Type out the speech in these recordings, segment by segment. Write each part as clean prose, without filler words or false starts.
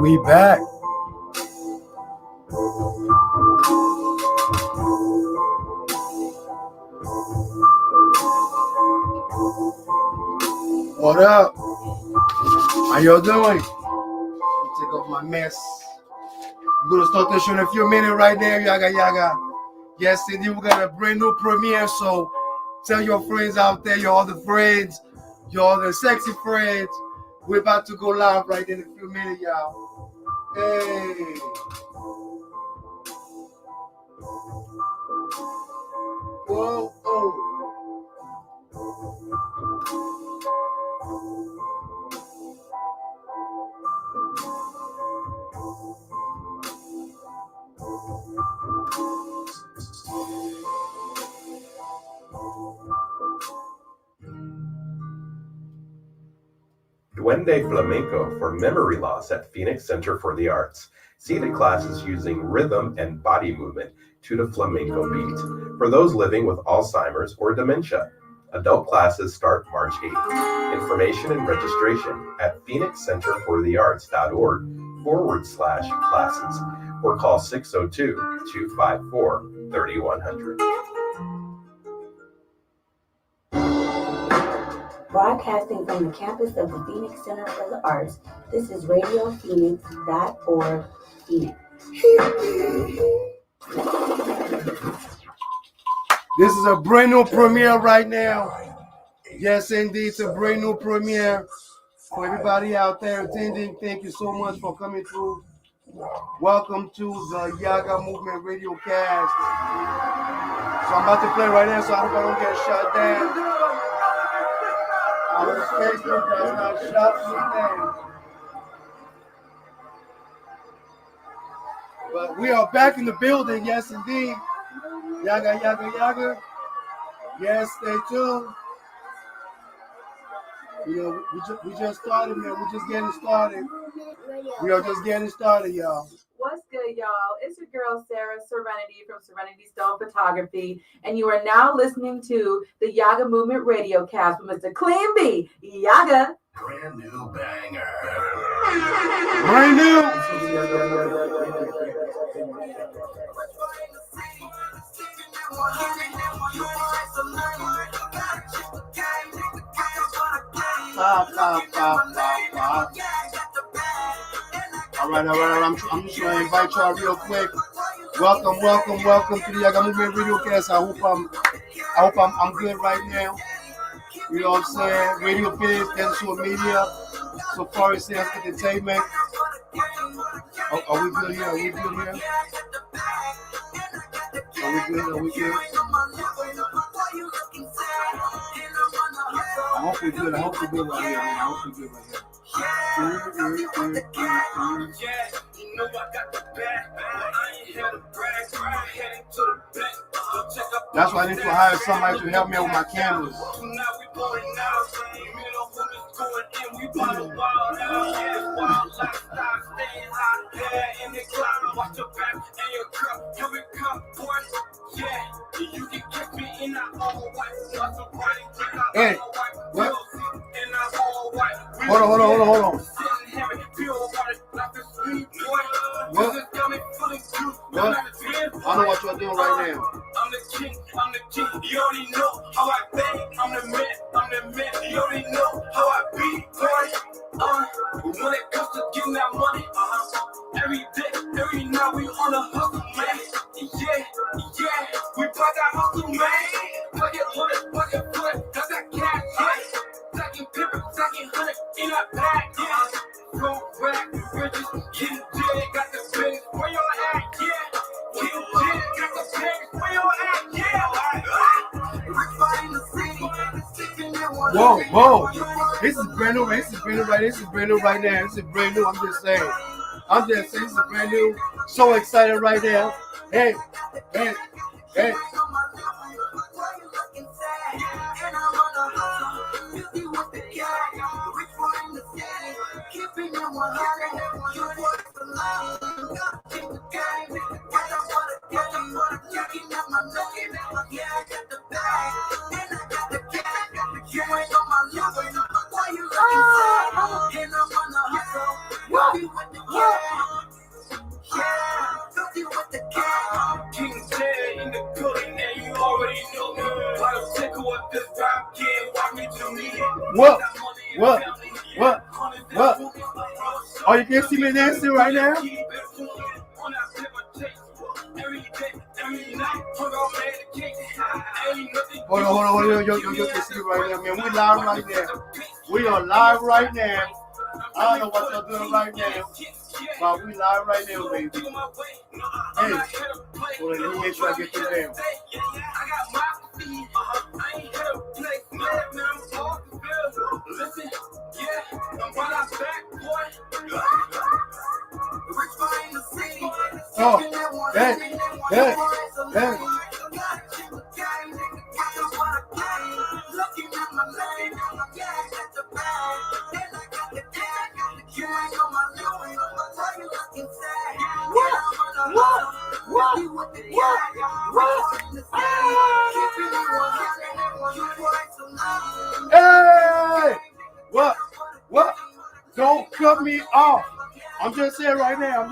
We back. What up? How y'all doing? Take off my mess. I'm gonna start this show in a few minutes right now. Yaggah. Yes, indeed, we got a brand new premiere. So tell your friends out there, your other friends, your other sexy friends. We're about to go live right in a few minutes, y'all. Hey. Whoa, oh. Duende Flamenco for memory loss at Phoenix Center for the Arts. Seated classes using rhythm and body movement to the flamenco beat for those living with Alzheimer's or dementia. Adult classes start March 8th. Information and registration at phoenixcenterforthearts.org/classes or call 602-254-3100. Broadcasting from the campus of the Phoenix Center for the Arts, this is radiophoenix.org Phoenix. This is a brand new premiere right now. Yes, indeed, it's a brand new premiere. For everybody out there attending, thank you so much for coming through. Welcome to the Yaggah Movement Radiocast. So I'm about to play right now, so I hope I don't get shut down. I was Facebook does not shut me down. But we are back in the building, yes indeed. Yaggah. Yes, stay tuned. You know, we just started, man. We're just getting started. We are just getting started, y'all. What's good, y'all? It's your girl, Sarah Serenity from Serenity Stone Photography, and you are now listening to the Yaggah Movement Radiocast with Mr. Clean B, Yaggah. Brand new banger. Brand new. All right. I'm just going to invite y'all real quick. Welcome to the Yaggah Movement Radiocast. I hope I'm good right now. You know what I'm saying? Radio Biz, Digital Media, SafariSoundzEnt Entertainment. Are we good here? Are we good? hope we good. I hope we good right here, man. I hope we good right here. You know I got the bag, I ain't here to brag. I'm heading to the back. That's why I need to hire somebody to help me with my cameras. Now we going out. Middle who is going in. We bottle wild out. Yeah, wild lifestyle. Staying hot. Yeah, in the cloud. Watch your back and your cup. Here we come, boy. Yeah, you can catch me in that all white. Lots of riding. Hey, what? In that all white. Hold on. Sitting heavy. Feel water. Like the sweet boy. What? This got me feeling good. What? I know what you're doing right now. I'm the king. You already know how I think. I'm the man. You already know how I be, boy. When it comes to getting that money, every day, every night we on a hustle, man. Yeah, we plug that hustle, man. Plug it, got that cash, yeah. Stacking paper, stacking 100 in that bag, yeah. Go back to riches, getting dead, got the business, where y'all at, yeah. Getting dead, got the business, where y'all at, yeah. Whoa. This is brand new right now. This is brand new. I'm just saying. This is brand new. So excited right now. Hey. King J in the building, and you already know me. I'll take what this rap can walk me to me. What? Oh, you can't see me dancing right now? Hold on. You can see me right now, man. We live right now. We are live right now. I don't know what you're doing right now, but we live right now, baby. Hey, hold on, let me make sure I get this down. Oh, hey. Hey! What? Don't cut me off. I'm just saying right now.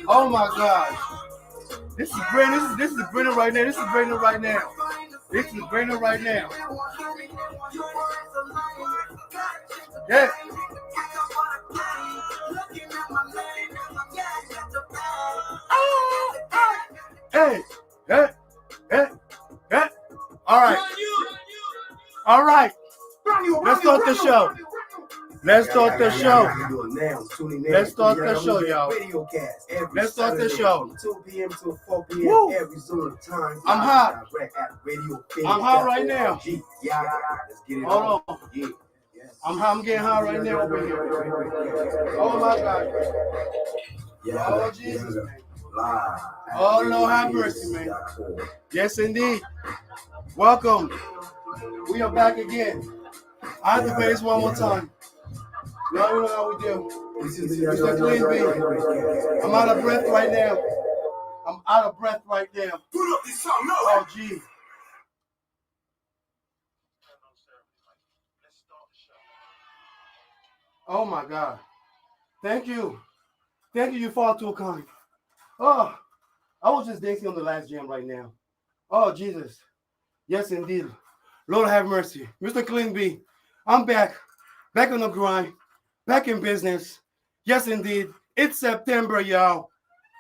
Oh my God. This is brand new right now. Yeah. Hey. All right. Let's start the show. Let's start the show, y'all. Radiocast. Let's start the show. 2 p.m. to 4 p.m. Woo. every zone of time. I'm hot. I'm hot right now. Yaggah. Let's get it Hold on. Yeah. I'm getting hot right now over here. Oh my God. Oh Jesus, man. Live. Oh Lord, have mercy, man. Yes, indeed. Welcome. We are back again. I have to play this one more time. You know how we do. Mr. Clean B. I'm out of breath right now. Oh, gee. Oh, my God. Thank you. You far too kind. Oh, I was just dancing on the last jam right now. Oh, Jesus. Yes, indeed. Lord have mercy. Mr. Clean B, I'm back on the grind, back in business. Yes, indeed. It's September, y'all.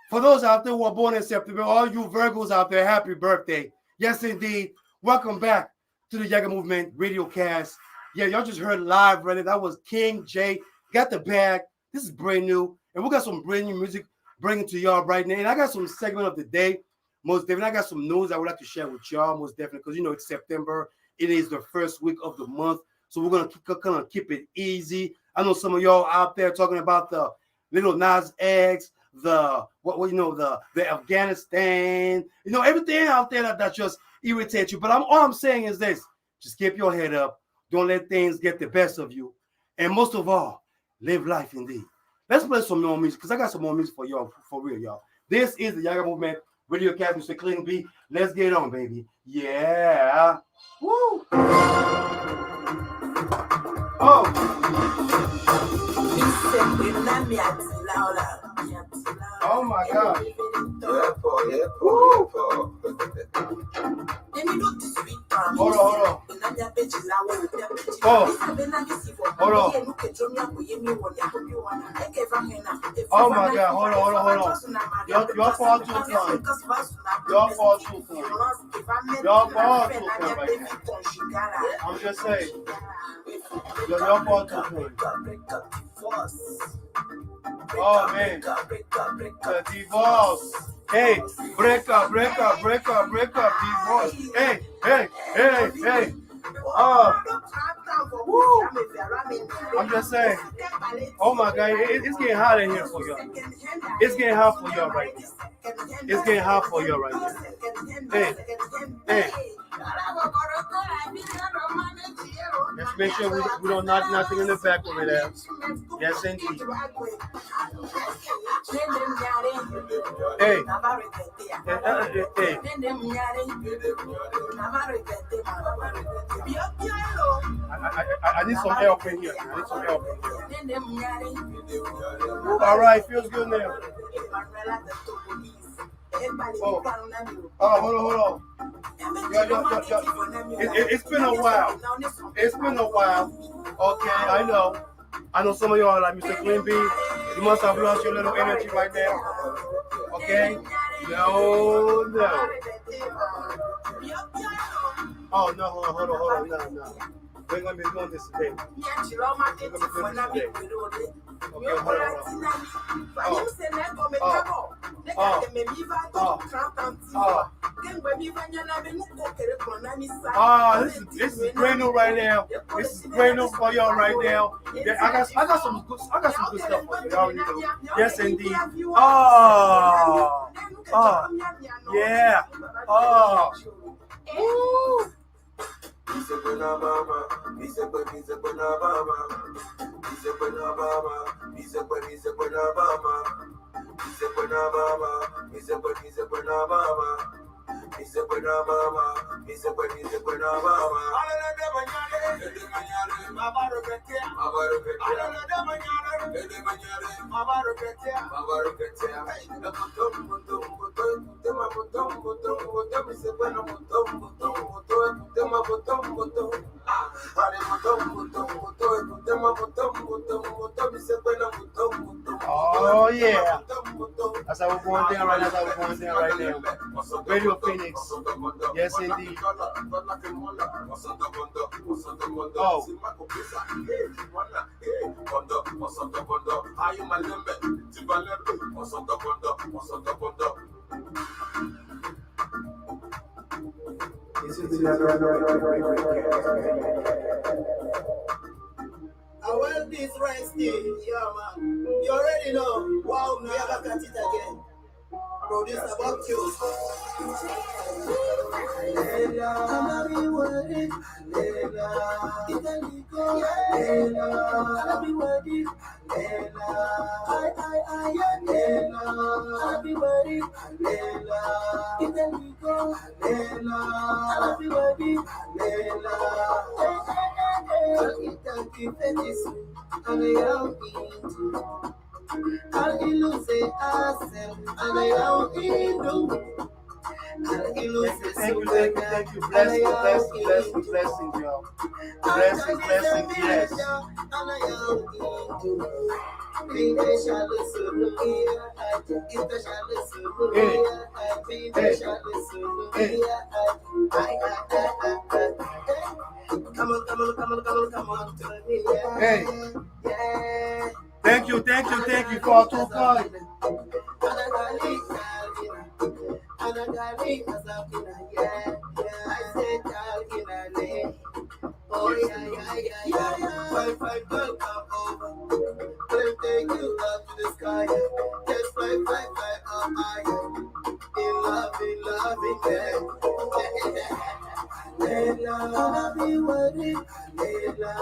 For those out there who are born in September, all you Virgos out there, happy birthday. Yes, indeed. Welcome back to the Yaggah Movement Radiocast. Yeah, y'all just heard live, right? That was King J. Got the bag. This is brand new. And we got some brand new music bringing to y'all right now. And I got some segment of the day. most definitely, I got some news I would like to share with y'all, most definitely, because, you know, it's September. It is the first week of the month. So we're going to kind of keep it easy. I know some of y'all out there talking about the little Nas X, the Afghanistan, you know, everything out there that just irritates you. But all I'm saying is this: just keep your head up. Don't let things get the best of you. And most of all, live life indeed. Let's play some more music, because I got some more music for y'all, for real, y'all. This is the Yaggah Movement Radiocast, Mr. Clean B. Let's get on, baby. Yeah. Woo. Oh. Oh my God. Woo. Hold on. Oh. Hold on. Oh my God. Hold on. Y'all fall too fun. Y'all fall too fun right now. I'm just saying. Y'all fall too fun. Oh man. The divorce. Hey, break up, divorce. Hey. Woo. I'm just saying. Oh my God, it's getting hot in here for y'all. It's getting hot for y'all right now. It's getting hot for y'all right now. Hey. Let's make sure we don't knock nothing in the back over there. Yes, indeed. Hey. I need some help in here. All right, feels good now. Hold on. It's been a while. Okay, I know some of y'all are like, Mr. Clean B, you must have lost your little energy right now. Okay? No. Oh, no, hold on. No. We're going to be doing this today. Okay, hold on. This is brand new right now. This is brand new for y'all right now. Yeah, I got some good stuff for you. Y'all already know. Yes, indeed. Yeah. Woo. Oh yeah. That's how we're going down right now. Radio Phoenix. Yes, indeed. Oh. I want this right still. Yeah, man. You already know. Wow, we have got it again. Produce about you. Lela, I'm be worried. Lela, Italico. Lela, I'm be worried. Lela, I, Lela, I'm be worried. Lela, Italico. Lela, I'm be worried. Lela, Italico, and I am into. I'll illuze asem, and I am into. Thank you. Blessings, y'all. Blessings, yes. Come on. Hey. Thank you for all too kind. Gali Asafina, yeah, I said Gali. Oh yeah. Fine, girl, come over. We'll take you up to the sky. Just fly up higher. In love, yeah. Lela, I'll be worried. Lela,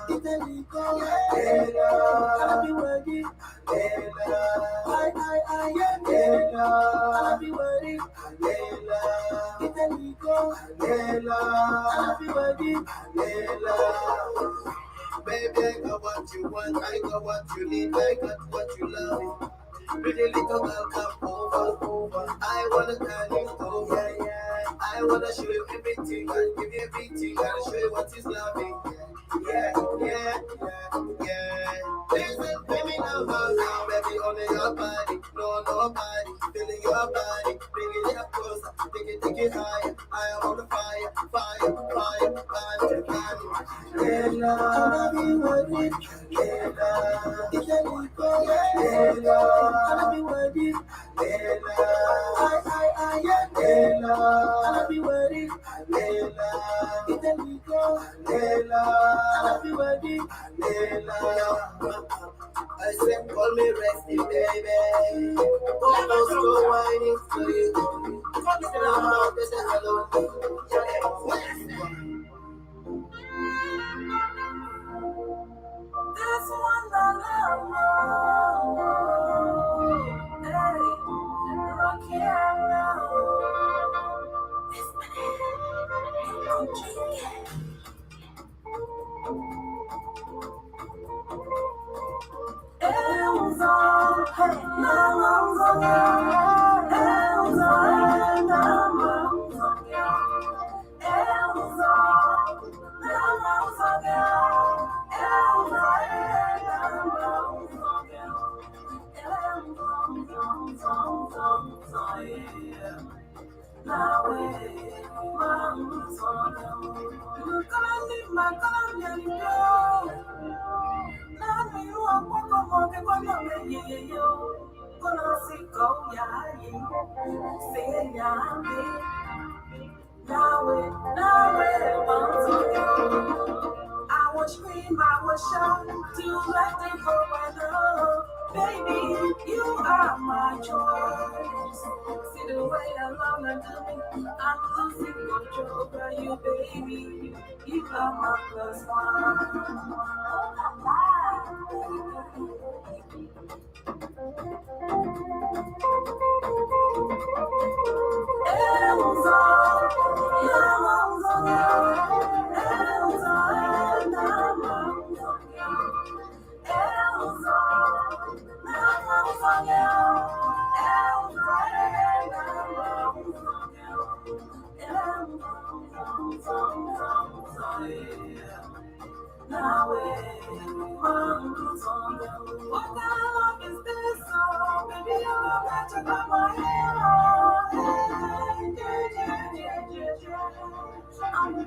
Italico. Lela, I'll be worried. Lela, I am Lela, I'll be worried. Lela, Italico. Lela, I'll be worried. Lela, baby, I got what you want, I got what you need, I got what you love. Pretty little girl, come over. I wanna turn you over. I wanna show you everything. I'll give you everything. I'll show you what is loving. Yeah. Listen, baby, now, baby, only your body. No, nobody. Feeling your body. Bringing it closer. Take it higher. I want the fire. Ella, I'll be worried. Ella, it's a little. Ella, I'll be worried. Ella, I am Ella, I'll be worried. Ella, it's a little. Ella, I'll be worried. Ella, I said, call me resting, baby. Almost so whining for you. Talking about the hello. This one I love. Hey, look here now. This man, I'm drinking. I was scream, I was shout to let it go by love. Baby, you are my choice. See the way I love you do me, I'm losing control over you, baby. You are my plus one. What kind of love is this? Oh, baby, I'm about to cut my hair off. I'm in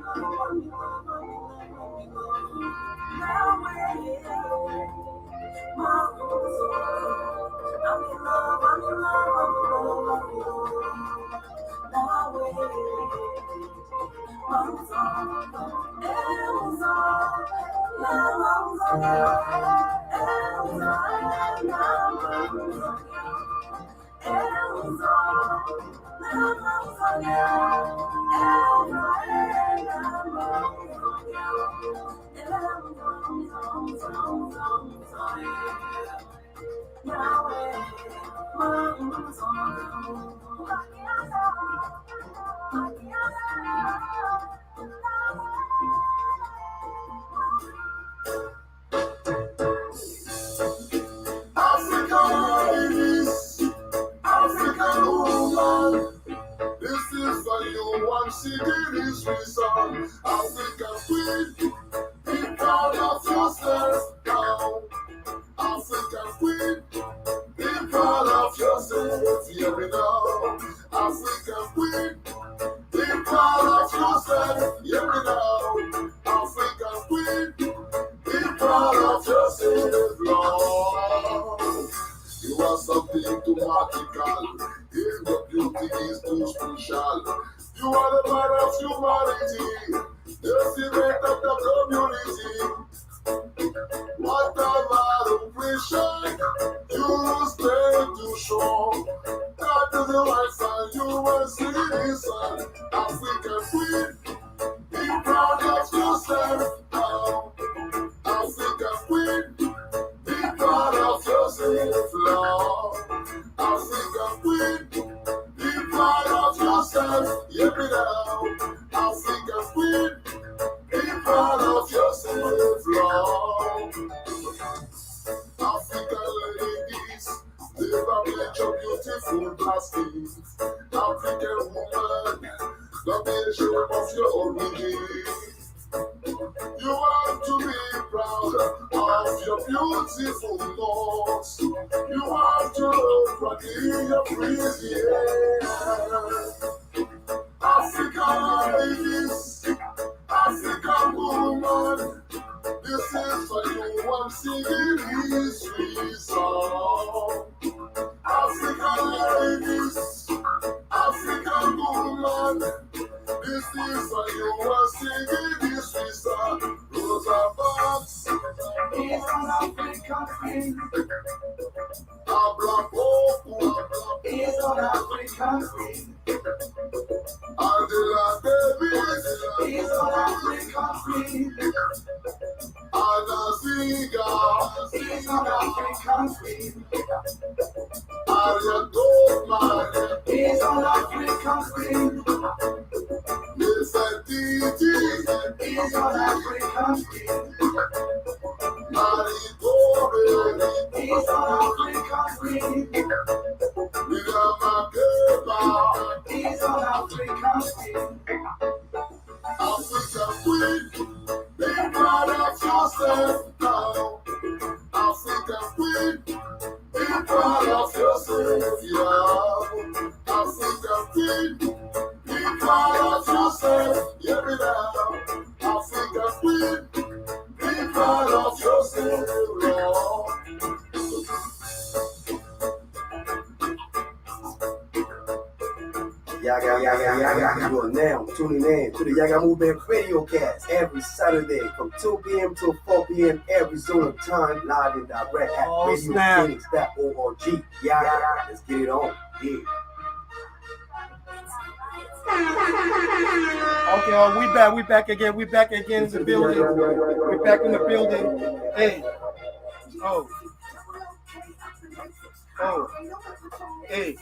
She did his song. African queen, be proud of yourself now. African queen, be proud of yourself. Hear me now. African queen, be proud of yourself. Hear me now. African queen, be proud of yourself, Lord. You are something to magical in the beauty. beauty is too special. You are the man of humanity, the secret of the community. What a vibration you stay to show. God to the right side, you will see this son. African queen, be proud of yourself now. African queen, be proud of yourself, Lord. African queen, be proud of yourself, yeah, me now. African queen, be proud of yourself, Lord. African ladies, never bleach your beautiful plastic. African woman, the measure of your origin. You have to be proud of your beautiful nose. You have to look pretty in your pretty hair. African ladies, African woman, this is for you. I'm singing this sweet song. African ladies, African woman, this is for you. I'm singing this sweet song. Rosa Parks is an African queen. A black hope is an African queen. Angela Davis is an African queen. Anna Ziga is an African queen. Harriet Goldman is an African queen. Mr. Titi is an African queen. Marie Goldberg is an African queen. William Makeba is an African queen. African queen, be proud of yourself now. African queen, be proud of yourself, yeah. African queen, be proud of yourself, yeah, me now. African queen, be proud of yourself, Lord. Yaggah. You are now tuning in to the Yaggah Movement Radiocast every Saturday from 2 p.m. to 4 p.m. Arizona time, live and direct at radiophoenix.org. Yaggah, let's get it on. Yeah. Okay, we back again in the building. We back in the building. Hey. Oh. Hey.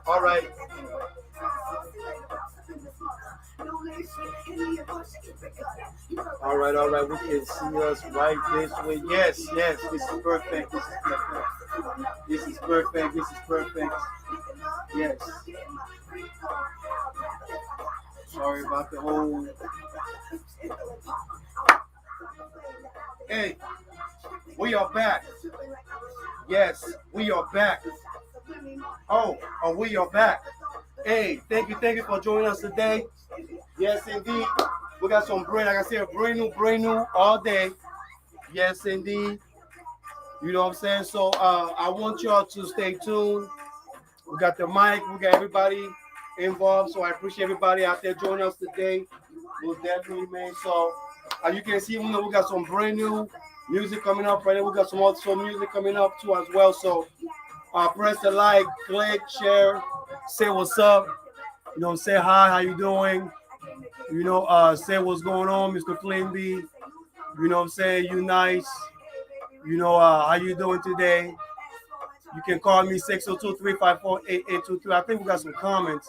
All right. All right. We can see us right this way. Yes. This is perfect. This is perfect. Yes. Sorry about the whole. Hey, we are back. Yes, we are back. Oh, we are back. Hey, thank you for joining us today. Yes, indeed. We got some brand, like I said, brand new all day. Yes, indeed. You know what I'm saying? So I want y'all to stay tuned. We got the mic, we got everybody involved. So I appreciate everybody out there joining us today. Most definitely, man. So you can see, we got some brand new music coming up right now. We got some also music coming up too as well. So press the like, click, share, say what's up. You know, say hi, how you doing? You know, say what's going on, Mr. Clean B. You know what I'm saying? You nice. You know, how you doing today? You can call me 602-354-8823. I think we got some comments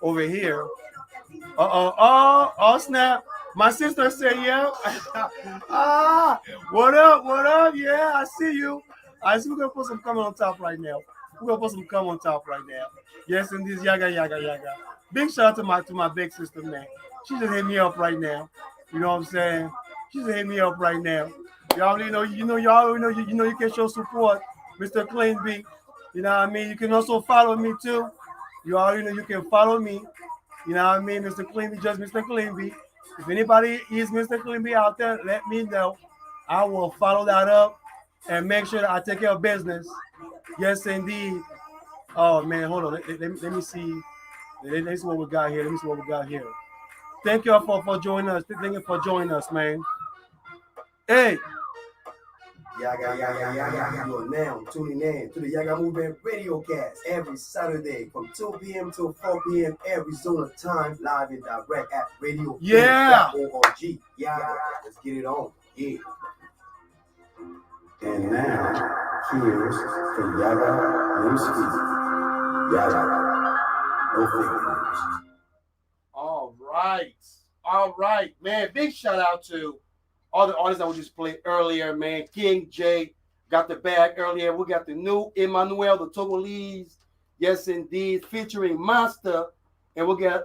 over here. Oh, snap. My sister said, yeah. What up? Yeah, I see you. I see we're going to put some comment on top right now. Yes, and this Yaggah. Big shout out to my big sister, man. She just hit me up right now. You know what I'm saying? She just hit me up right now. Y'all already know, you can show support, Mr. Clean B. You know what I mean? You can also follow me too. You already know you can follow me. You know what I mean? Mr. Clean B, just Mr. Clean B. If anybody is Mr. Clean B out there, let me know. I will follow that up. and make sure that I take care of business. Yes, indeed. Oh man, hold on. Let me see. Let me see what we got here. Let me see what we got here. Thank you all for joining us. Thank you for joining us, man. Hey. Yaggah. You are now tuning in to the Yaggah Movement Radiocast every Saturday from 2 p.m. till 4 p.m. Arizona time, live and direct at radiophoenix.org. Yeah, let's get it on. Yeah. And now, here's the Yaggah News Feed. Yaggah, no fake news. All right, man. Big shout out to all the artists that we just played earlier, man. King J got the bag earlier. We got the new Emmanuel, the Togolese. Yes, indeed, featuring Master. And we got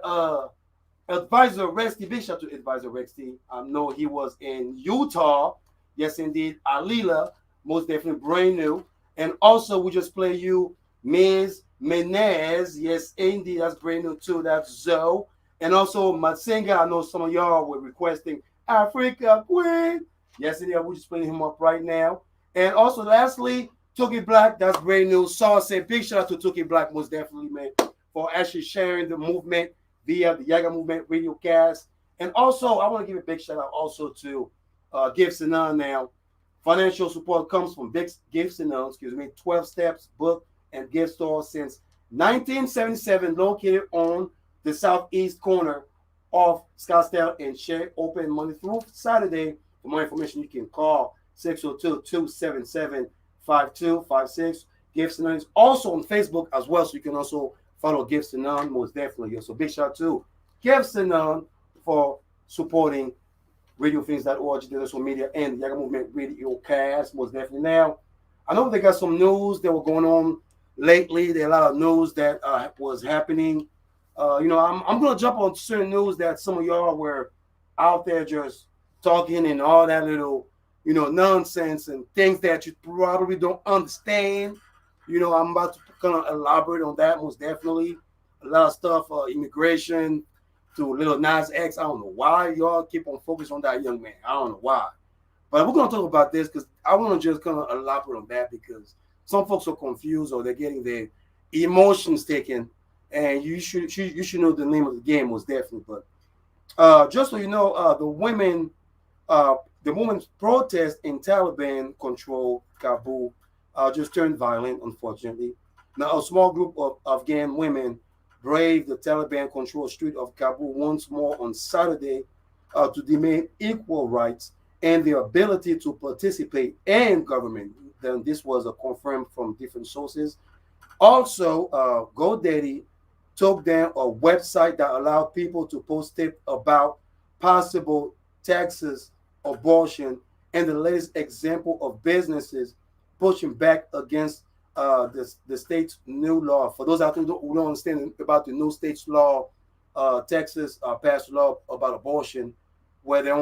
Advisor Rexty. Big shout out to Advisor Rexty. I know he was in Utah. Yes, indeed. Alila, most definitely brand new. And also, we just play you Ms. Menez. Yes, indeed. That's brand new too. That's Zoe. And also, Matsenga. I know some of y'all were requesting Africa Queen. Yes, indeed. We're just playing him up right now. And also, lastly, Tookie Black. That's brand new. So I say big shout out to Tookie Black, most definitely, man, for actually sharing the movement via the Yaggah Movement Radiocast. And also, I want to give a big shout out also to Gifts and None now. Financial support comes from Gifts and None, 12 Steps book and gift store since 1977, located on the southeast corner of Scottsdale and Share, open Monday through Saturday. For more information, you can call 602-277-5256. Gifts and None is also on Facebook as well, so you can also follow Gifts and None, most definitely. So big shout out to Gifts and None for supporting RadioPhoenix.org, the social media, and the Yaggah Movement Radiocast, most definitely. Now, I know they got some news that were going on lately. There are a lot of news that was happening. I'm going to jump on certain news that some of y'all were out there just talking and all that little, nonsense and things that you probably don't understand. I'm about to kind of elaborate on that, most definitely. A lot of stuff, immigration, to Little Nas X. I don't know why y'all keep on focusing on that young man. I don't know why. But we're going to talk about this because I want to just kind of elaborate on that because some folks are confused or they're getting their emotions taken. And you should know the name of the game, was definitely. But just so you know, the women's protest in Taliban-controlled Kabul just turned violent, unfortunately. Now, a small group of Afghan women braved the Taliban-controlled street of Kabul once more on Saturday to demand equal rights and the ability to participate in government. Then this was confirmed from different sources. Also, GoDaddy took down a website that allowed people to post tips about possible taxes, abortion, and the latest example of businesses pushing back against the state's new law. For those out there who don't understand about the new state's law, Texas passed a law about abortion, where a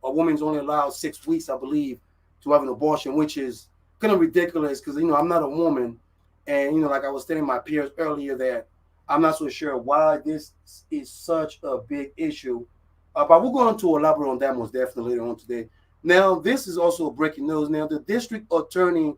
woman's only allowed 6 weeks, I believe, to have an abortion, which is kind of ridiculous because I'm not a woman, and like I was telling my peers earlier that I'm not so sure why this is such a big issue. But we're going to elaborate on that most definitely later on today. Now, this is also breaking news. Now, the district attorney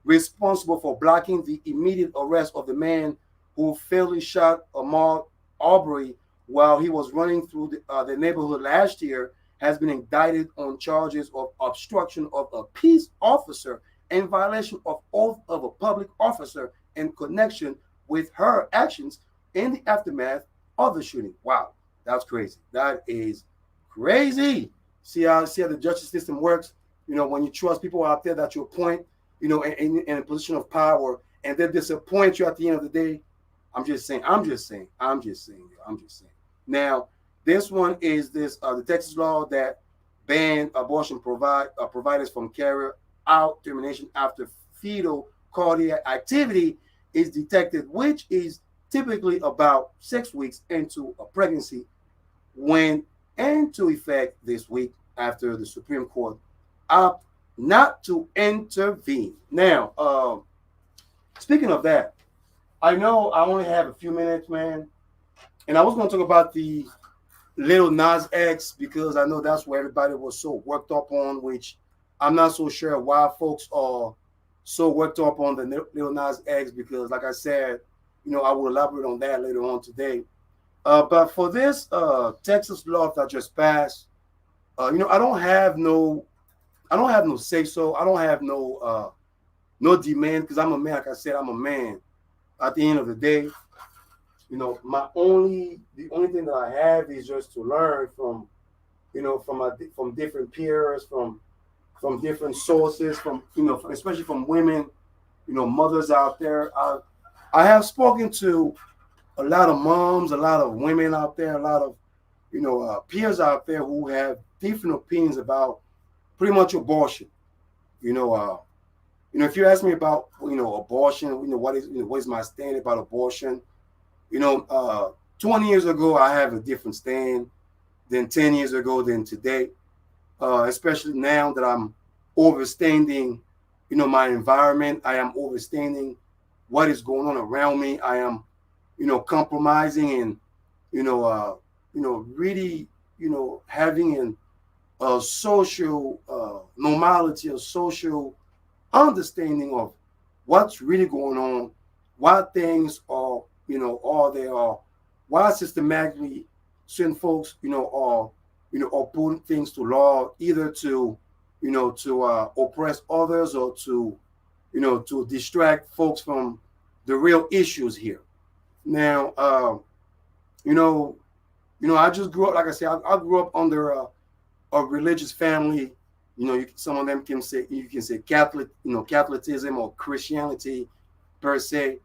responsible for blocking the immediate arrest of the man who fatally shot Ahmaud Arbery while he was running through the neighborhood last year has been indicted on charges of obstruction of a peace officer and violation of oath of a public officer in connection with her actions in the aftermath of the shooting. Wow, that's crazy. That is crazy. See how the justice system works. When you trust people out there that you appoint, in a position of power, and they disappoint you at the end of the day. I'm just saying. Now, this one is the Texas law that banned abortion providers from carrying out termination after fetal cardiac activity is detected, which is typically about 6 weeks into a pregnancy, went into effect this week after the Supreme Court opted not to intervene. Now, speaking of that, I know I only have a few minutes, man, and I was going to talk about the Little Nas X because I know that's where everybody was so worked up on, which I'm not so sure why folks are so worked up on the Lil Nas X because, like I said, I will elaborate on that later on today. But for this Texas law that just passed, I don't have no say so. I don't have no demand because I'm a man. Like I said, I'm a man. At the end of the day, the only thing that I have is just to learn from from different peers, from different sources, especially from women, mothers out there. I have spoken to a lot of moms, a lot of women out there, a lot of peers out there who have different opinions about pretty much abortion. If you ask me about abortion, what is my stand about abortion? 20 years ago I have a different stand than 10 years ago than today. Especially now that I'm overstanding, my environment. I am overstanding what is going on around me. I am, compromising and, really, having a social normality, a social understanding of what's really going on, why things are, all they are, why systematically certain folks, are putting things to law either to, to oppress others or to, to distract folks from the real issues here. Now, you know, I just grew up, like I said, I grew up under a religious family. Some of them can say Catholic, Catholicism or Christianity per se.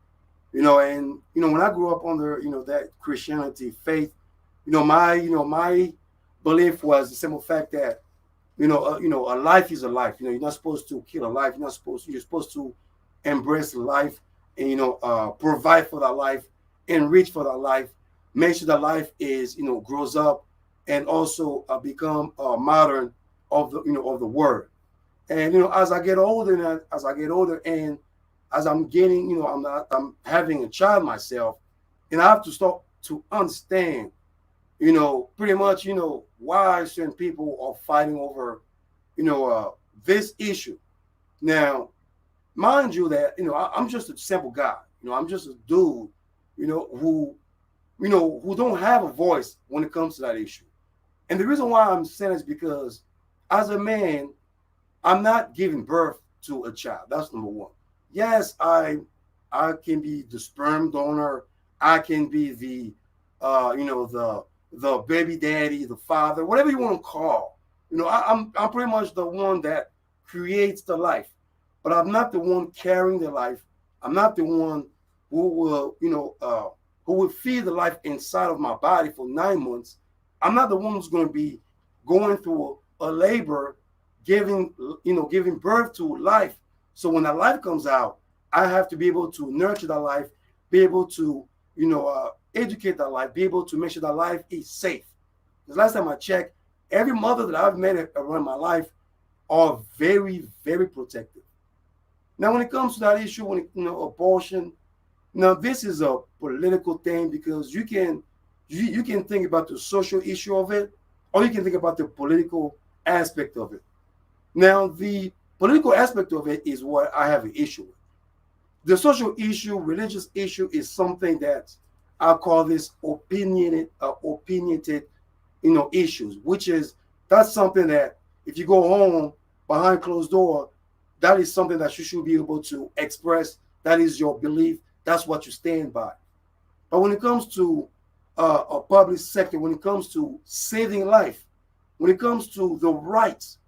And when I grew up under that Christianity faith, my belief was the simple fact that a life is a life. You're not supposed to kill a life. You're supposed to embrace life and provide for that life, enrich for that life, make sure that life is grows up and also become modern of the of the word. And as I get older and as I'm getting I'm having a child myself, and I have to start to understand pretty much why certain people are fighting over this issue. Now, mind you that I'm just a simple guy. I'm just a dude who don't have a voice when it comes to that issue. And the reason why I'm saying is because as a man, I'm not giving birth to a child. That's number one. Yes, I can be the sperm donor. I can be the the baby daddy, the father, whatever you want to call. I'm pretty much the one that creates the life, but I'm not the one carrying the life. I'm not the one who will who will feed the life inside of my body for 9 months. I'm not the one who's going to be going through a labor, giving birth to life. So when that life comes out, I have to be able to nurture that life, be able to educate that life, be able to make sure that life is safe. Because last time I checked, every mother that I've met around my life are very, very protective. Now, when it comes to that issue, when abortion, now this is a political thing because you can think about the social issue of it, or you can think about the political aspect of it. Now, the political aspect of it is what I have an issue with. The social issue, religious issue is something that I call this opinionated issues, which is that's something that if you go home behind closed door, that is something that you should be able to express. That is your belief. That's what you stand by. But when it comes to a public sector, when it comes to saving life, when it comes to the rights,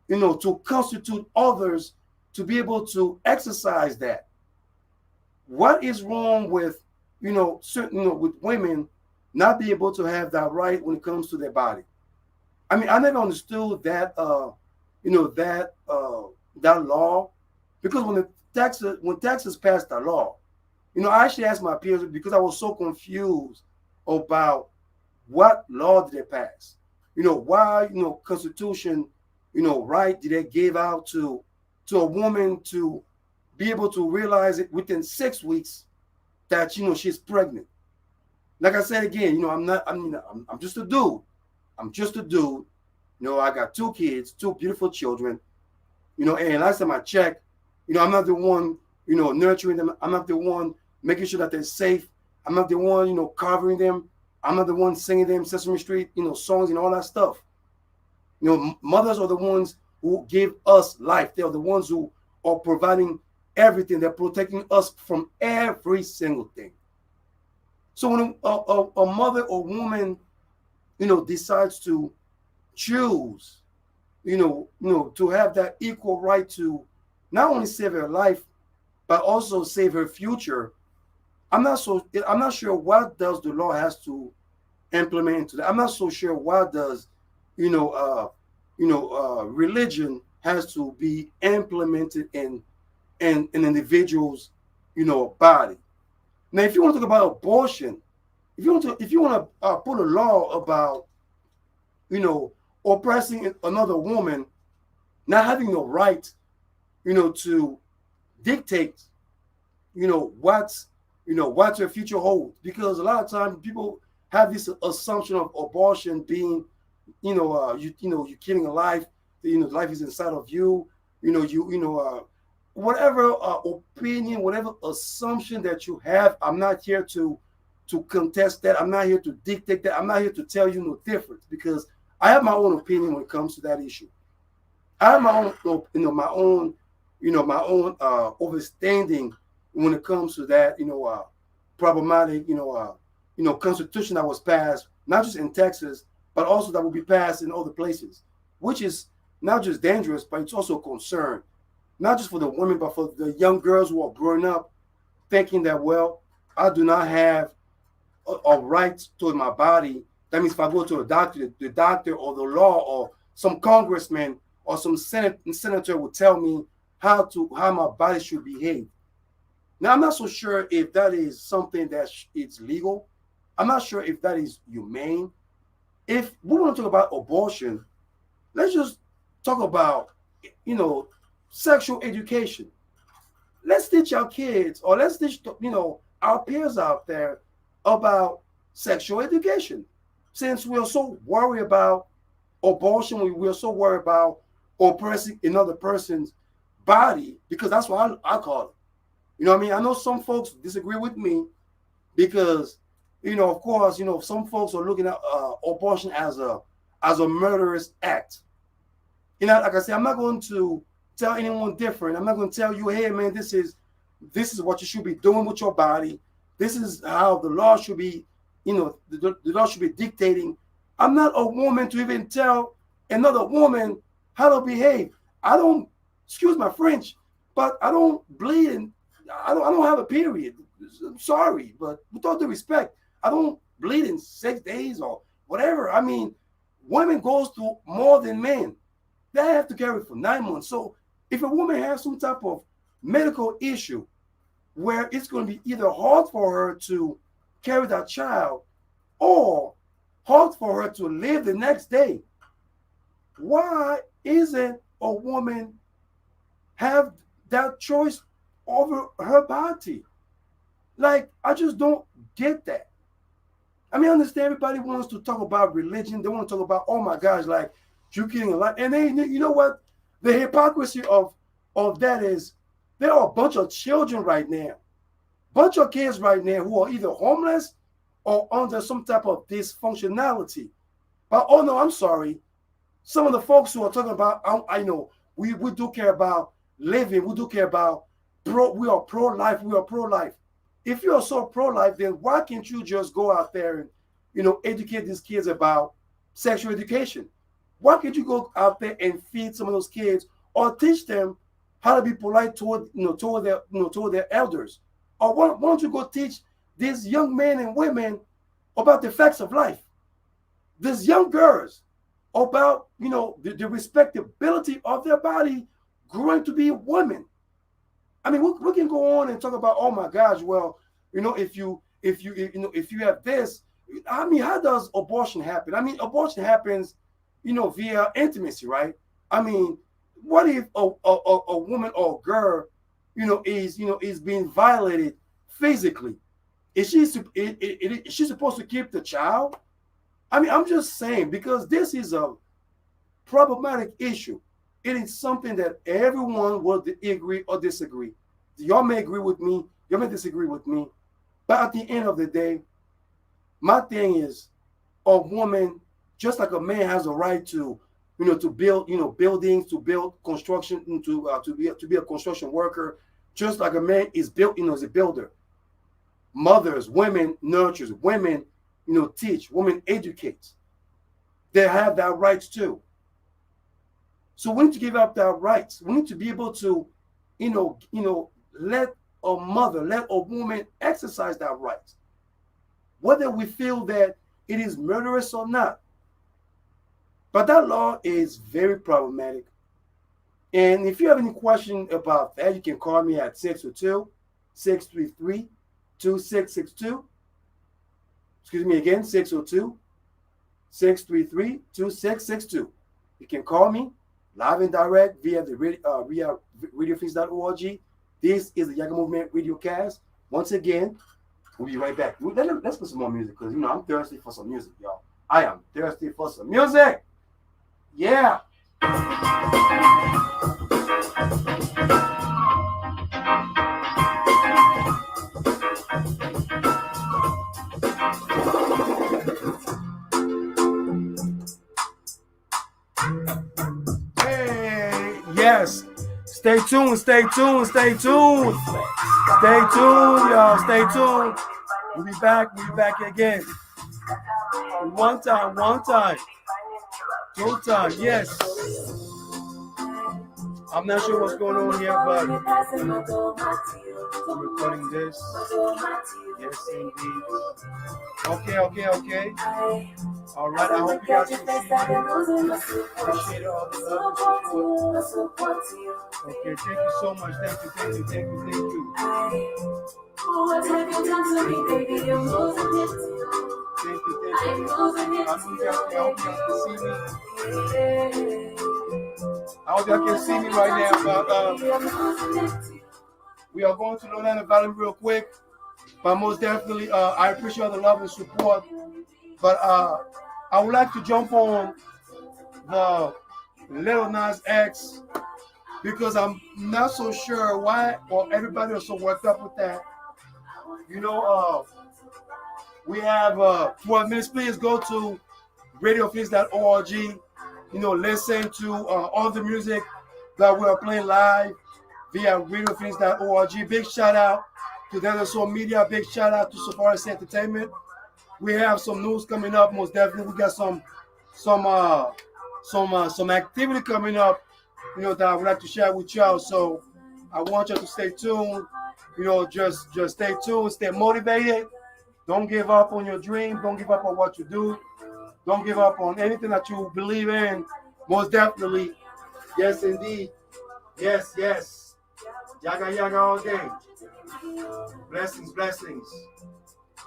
to constitute others to be able to exercise that, what is wrong with certain with women not be able to have that right when it comes to their body? I mean, I never understood that that law, because when Texas passed that law, I actually asked my peers because I was so confused about what law did they pass. Why Constitution right did they give out to a woman to be able to realize it within 6 weeks that she's pregnant. Like I said again, I'm just a dude. I'm just a dude. I got 2 kids, 2 beautiful children. And last time I checked, I'm not the one, nurturing them. I'm not the one making sure that they're safe. I'm not the one, covering them. I'm not the one singing them Sesame Street, songs and all that stuff. Mothers are the ones who give us life. They're the ones who are providing everything. They're protecting us from every single thing. So when a mother or woman, decides to choose, to have that equal right to not only save her life, but also save her future, I'm not sure what does the law has to implement into that. I'm not so sure what does, religion has to be implemented in an individual's, body. Now, if you want to talk about abortion, if you want to put a law about, oppressing another woman, not having the right, to dictate, what your future holds, because a lot of times people have this assumption of abortion being, you're killing a life, life is inside of you, whatever opinion, whatever assumption that you have. I'm not here to contest that. I'm not here to dictate that. I'm not here to tell you no difference, because I have my own opinion when it comes to that issue. I have my own, my own understanding when it comes to that, problematic, constitution that was passed, not just in Texas, but also that will be passed in other places, which is not just dangerous, but it's also a concern, not just for the women, but for the young girls who are growing up thinking that, well, I do not have a right to my body. That means if I go to the doctor or the law or some congressman or some senator will tell me how my body should behave. Now, I'm not so sure if that is something that is legal. I'm not sure if that is humane. If we want to talk about abortion, let's just talk about, sexual education. Let's teach our kids, or let's teach, our peers out there about sexual education. Since we're so worried about abortion, we're so worried about oppressing another person's body, because that's what I call it. You know what I mean? I know some folks disagree with me because, of course, some folks are looking at abortion as a murderous act. Like I said, I'm not going to tell anyone different. I'm not going to tell you, hey, man, this is what you should be doing with your body. This is how the law should be, the law should be dictating. I'm not a woman to even tell another woman how to behave. I don't, excuse my French, but I don't bleed and I don't have a period. I'm sorry, but with all due respect, I don't bleed in 6 days or whatever. I mean, women goes through more than men. They have to carry for 9 months. So if a woman has some type of medical issue where it's going to be either hard for her to carry that child or hard for her to live the next day, why isn't a woman have that choice over her body? Like, I just don't get that. I mean, I understand everybody wants to talk about religion. They want to talk about, oh my gosh, like, you're killing a lot. And then, you know what? The hypocrisy of that is there are a bunch of children right now, bunch of kids right now who are either homeless or under some type of dysfunctionality. But, oh no, I'm sorry. Some of the folks who are talking about, I know, we do care about living. We do care about we are pro-life. We are pro-life. If you are so pro-life, then why can't you just go out there and, educate these kids about sexual education? Why can't you go out there and feed some of those kids or teach them how to be polite toward their elders? Or why don't you go teach these young men and women about the facts of life? These young girls about, the respectability of their body growing to be women. I mean, we can go on and talk about, oh my gosh, well, if you have this, I mean, how does abortion happen? I mean, abortion happens, via intimacy, right? I mean, what if a woman or a girl, is being violated physically? Is she supposed to keep the child? I mean, I'm just saying, because this is a problematic issue. It is something that everyone will agree or disagree. Y'all may agree with me, y'all may disagree with me, but at the end of the day, my thing is, a woman, just like a man has a right to, to build, buildings, to build construction, to be a construction worker, just like a man is built, as a builder. Mothers, women nurtures, women, teach, women educates. They have that rights too. So we need to give up that rights. We need to be able to, let a mother, let a woman exercise that rights. Whether we feel that it is murderous or not. But that law is very problematic. And if you have any question about that, you can call me at 602-633-2662. Excuse me again, 602-633-2662. You can call me live and direct via the radiofeeds.org. This is the Yaggah Movement Radiocast. Once again, we'll be right back. Let's put some more music because, I'm thirsty for some music, y'all. I am thirsty for some music. Yeah. Hey, yes. Stay tuned, stay tuned, stay tuned. Stay tuned, y'all. Stay tuned. We'll be back again. One time. Two time, yes. I'm not sure what's going on here, but I'm recording this. Yes, indeed. Okay. All right, I hope you guys can see me. Appreciate all the love and support. Okay, thank you so much. Thank you. What have you done to me, baby? I'm losing it. Thank you. I'm losing it. I hope you guys can see me. I hope y'all can see me right now. But we are going to Lowland Valley real quick. But most definitely, I appreciate all the love and support. But I would like to jump on the Lil Nas X because I'm not so sure why everybody is so worked up with that. We have 12 minutes. Please go to radiofeeds.org. Listen to all the music that we are playing live via radiofeeds.org. Big shout out to Dinosaur Media. Big shout out to SafariSoundzEnt Entertainment. We have some news coming up. Most definitely, we got some activity coming up. That I would like to share with y'all. So I want you to stay tuned. Just stay tuned. Stay motivated. Don't give up on your dream. Don't give up on what you do. Don't give up on anything that you believe in. Most definitely. Yes, indeed. Yes. Yaggah all day. Blessings.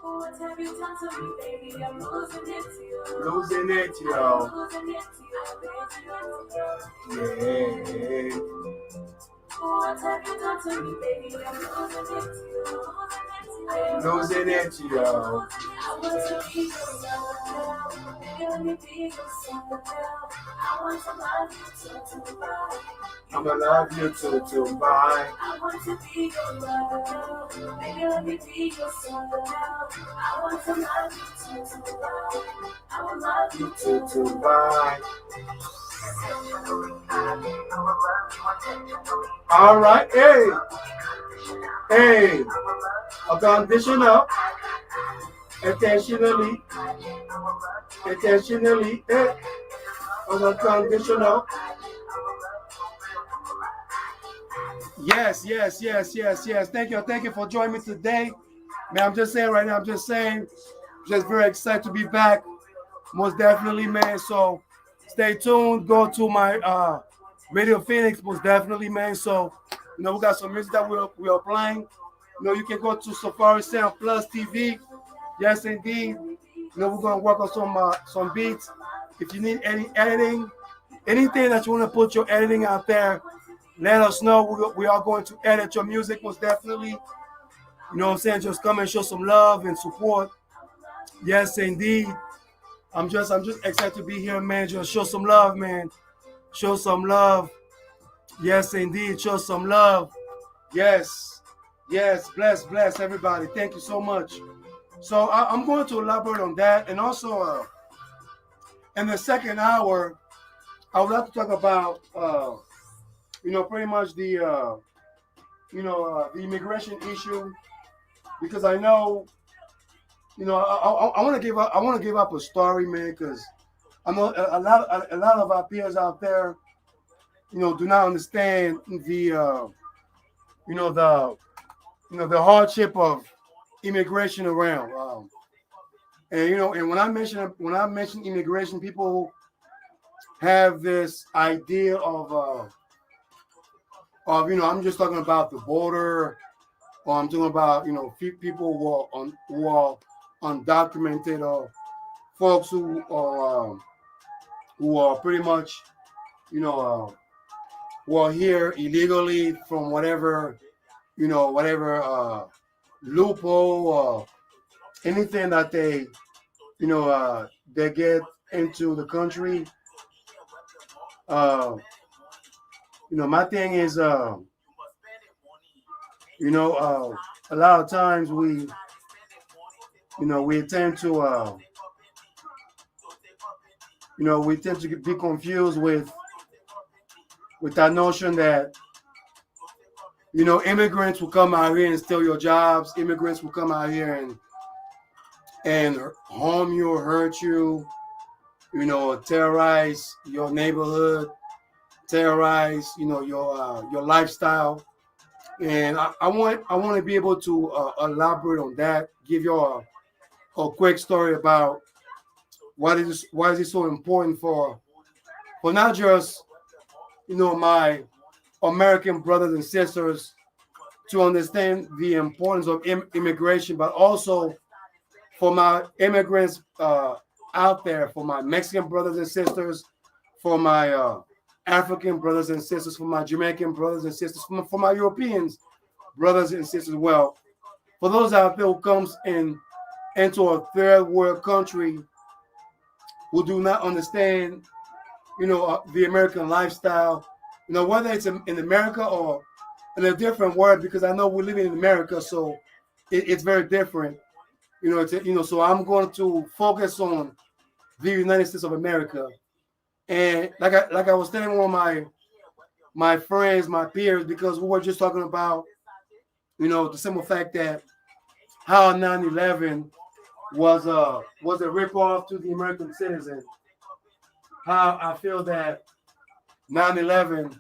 What have you done to me, baby? I'm losing it, y'all. Yeah. What have you done to me, baby? I'm Losing it, y'all. I want to be your love. Baby, let me be your soul. I want to love you to buy. I'ma love you to buy. I want to be your love. Baby, let me be your soul. I want to love you to buy. I will love you to buy. All right, hey, unconditional, intentionally, unconditional. Yes. Thank you for joining me today, man. I'm just saying right now. Just very excited to be back. Most definitely, man. So stay tuned. Go to my Radio Phoenix, most definitely, man. So, we got some music that we are playing. You can go to Safari Sound Plus TV. Yes, indeed. We're going to work on some beats. If you need any editing, anything that you want to put your editing out there, let us know. We are going to edit your music, most definitely. You know what I'm saying? Just come and show some love and support. Yes, indeed. I'm just excited to be here, man. Just show some love, man. Show some love. Yes, indeed. Show some love. Yes. Yes. Bless everybody. Thank you so much. So I'm going to elaborate on that. And also, in the second hour, I would like to talk about, pretty much the immigration issue, because I know, I want to give up. I want to give up a story, man, because I know a lot of our peers out there, do not understand you know, the, the hardship of immigration around. And when I mention immigration, people have this idea of I'm just talking about the border, or I'm talking about people who are undocumented, or folks who are pretty much you know who are here illegally from whatever loophole or anything that they get into the country. Uh, my thing is, a lot of times we tend to, be confused with that notion that, immigrants will come out here and steal your jobs. Immigrants will come out here and harm you or hurt you, terrorize your neighborhood, terrorize, your lifestyle. And I want to be able to elaborate on that, give you a quick story about why is it so important for not just my American brothers and sisters to understand the importance of immigration, but also for my immigrants out there, for my Mexican brothers and sisters, for my African brothers and sisters, for my Jamaican brothers and sisters, for my Europeans brothers and sisters as well. For those out there who comes into a third world country who do not understand, the American lifestyle, whether it's in America or in a different world, because I know we're living in America, so it's very different. So I'm going to focus on the United States of America, and like I was telling one of my friends, my peers, because we were just talking about, the simple fact that how 9/11 was a ripoff to the American citizen. How I feel that 9/11,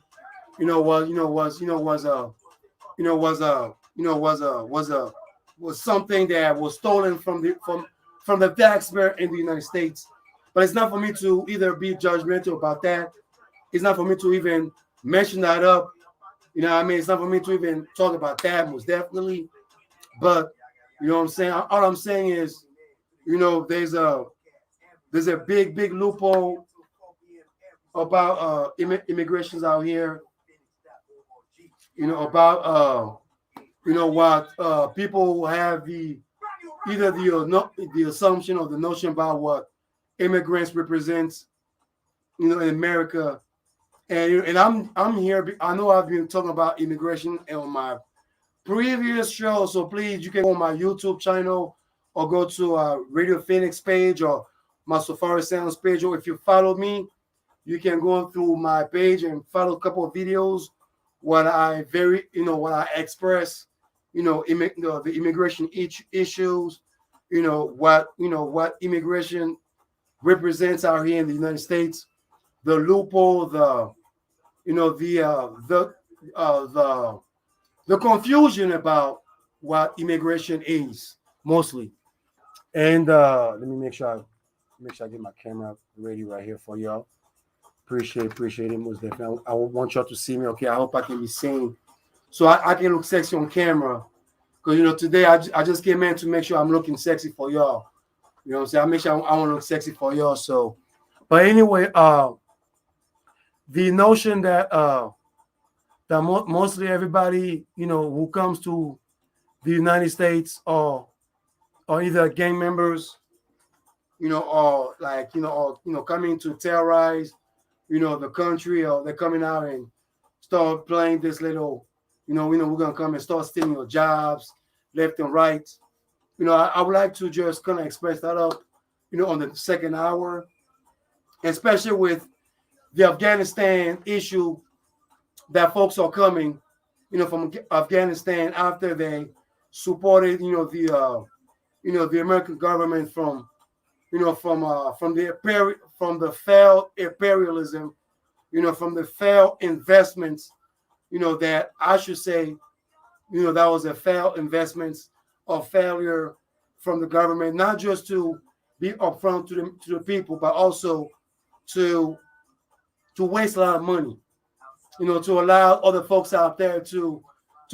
was something that was stolen from the taxpayer in the United States. But it's not for me to either be judgmental about that. It's not for me to even mention that up. It's not for me to even talk about that, most definitely. But you know what I'm saying? All I'm saying is, there's a big loophole about immigrations out here. About what people have either the assumption or the notion about what immigrants represents, in America. And I'm here. I know I've been talking about immigration on my previous show, so please, you can go on my YouTube channel or go to Radio Phoenix page or my Safari Sounds page, or if you follow me, you can go through my page and follow a couple of videos what I express, the immigration issues, what immigration represents out here in the United States, the loophole, the confusion about what immigration is mostly. And let me make sure I get my camera ready right here for y'all. Appreciate it, most definitely. I want y'all to see me. Okay, I hope I can be seen, so I can look sexy on camera. Because today I just came in to make sure I'm looking sexy for y'all. You know what I'm saying? I make sure I want to look sexy for y'all. So, but anyway, the notion that mostly everybody who comes to the United States or either gang members, or coming to terrorize, the country, or they're coming out and start playing this little, we're gonna come and start stealing your jobs left and right. I would like to just kind of express that up, on the second hour, especially with the Afghanistan issue that folks are coming, from Afghanistan after they supported, the American government from the failed imperialism, from the failed investments, that I should say, that was a failed investments of failure from the government, not just to be upfront to the people, but also to waste a lot of money, to allow other folks out there to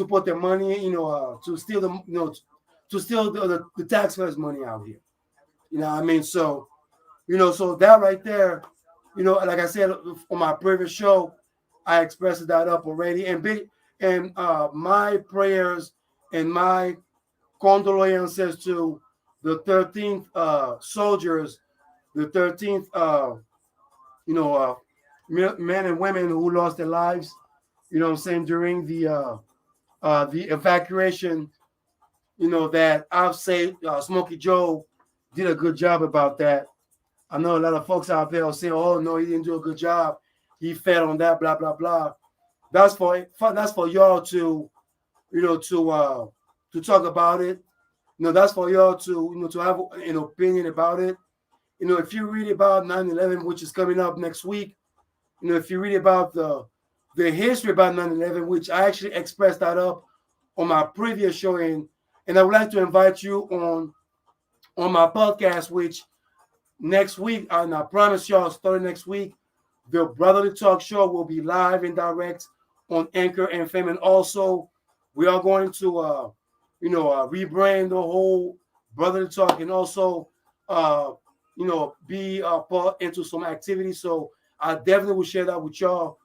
put their money, to steal the taxpayers' money out here. I mean? So, so that right there, like I said on my previous show, I expressed that up already. And my prayers and my condolences to the 13th soldiers, the 13th, men and women who lost their lives, during the evacuation, that I've said Smokey Joe did a good job about that. I know a lot of folks out there are saying, "Oh no, he didn't do a good job. He failed on that, blah blah blah." That's for y'all to, to talk about it. That's for y'all to, to have an opinion about it. If you read about 9/11, which is coming up next week, if you read about the history about 9/11, which I actually expressed that up on my previous show, and I would like to invite you on my podcast, which next week, and I promise y'all, starting next week, the Brotherly Talk Show will be live and direct on Anchor FM, and also we are going to rebrand the whole Brotherly Talk, and also be part into some activities. So I definitely will share that with y'all.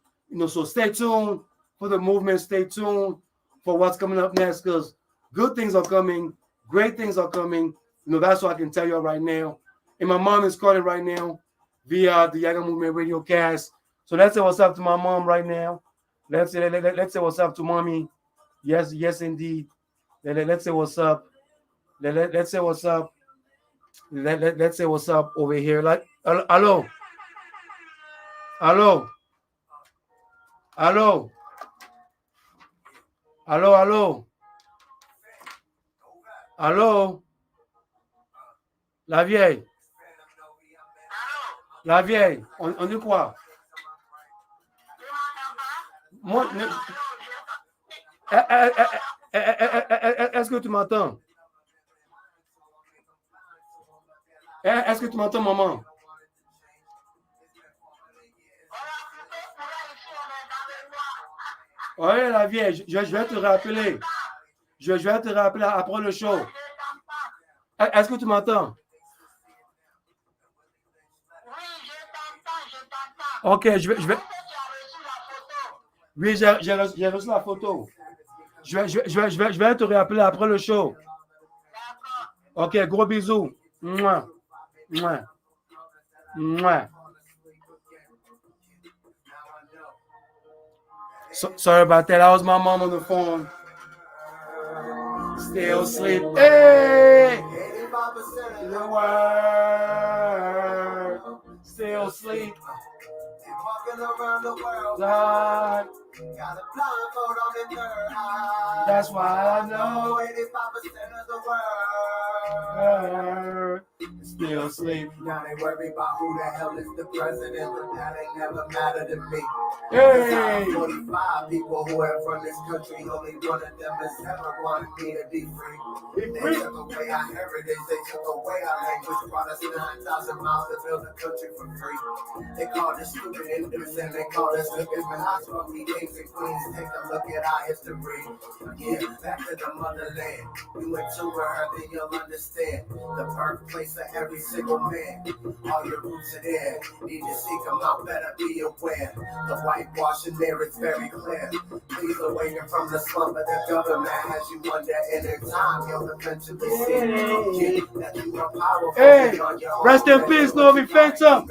So stay tuned for the movement. Stay tuned for what's coming up next, because good things are coming, great things are coming. That's what I can tell you right now. And my mom is calling right now via the Yaggah Movement Radiocast. So let's say what's up to my mom right now. Let's say what's up to mommy. Yes, indeed. Let's say what's up. Let's say what's up. Let's say what's up over here. Like, hello. Hello. Hello. Hello, hello. Allô? La vieille. La vieille. On dit quoi? Moi, est-ce que tu m'entends? Est-ce que tu m'entends, maman? Oui, la vieille, je vais te rappeler. Je vais te rappeler après le show. Est-ce que tu m'entends? Oui, je t'entends. Ok, je vais. Oui, j'ai reçu la photo. Je vais te rappeler après le show. Ok, gros bisous. Mouah. Mouah. Mouah. Sorry about that. I was my mom on the phone. Still asleep. Hey! 85% of the world still asleep. Walking around the world. God. Got a blindfold on their third eye. That's why I know 85% of the world still asleep. Now they worry about who the hell is the president, but that ain't never mattered to me. Hey! 45 people who have run this country, only one of them has ever wanted me to be free. They took away our heritage, they took away our language, brought us 9,000 miles to build a country for free. They called us stupid Indians and they called us niggas, but I spoke me kings and queens. Take a look at our history. Yeah, back to the motherland. You went to her, then you'll understand. The birthplace of every single man. All your roots are there. Need to seek them out, better be aware. The whitewashing there is very clear. Please awaken from the slumber the government has you under. And in time, you'll eventually see that you are powerful. Hey, rest in peace, Novi Fenta.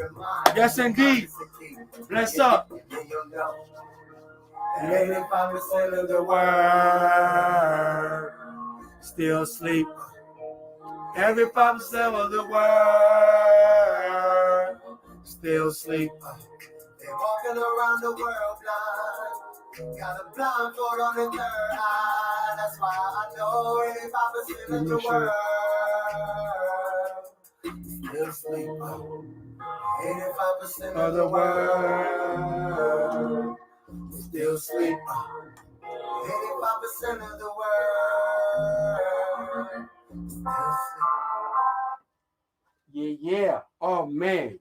Yes, indeed. Bless up. And 85% of the world still sleep. Every 5% of the world still sleep. They're walking around the world blind. Got a blindfold on the third eye. That's why I know 85% of the world still sleep. 85% Of the world still sleep. 85% of the world still sleep. Yeah. Oh man.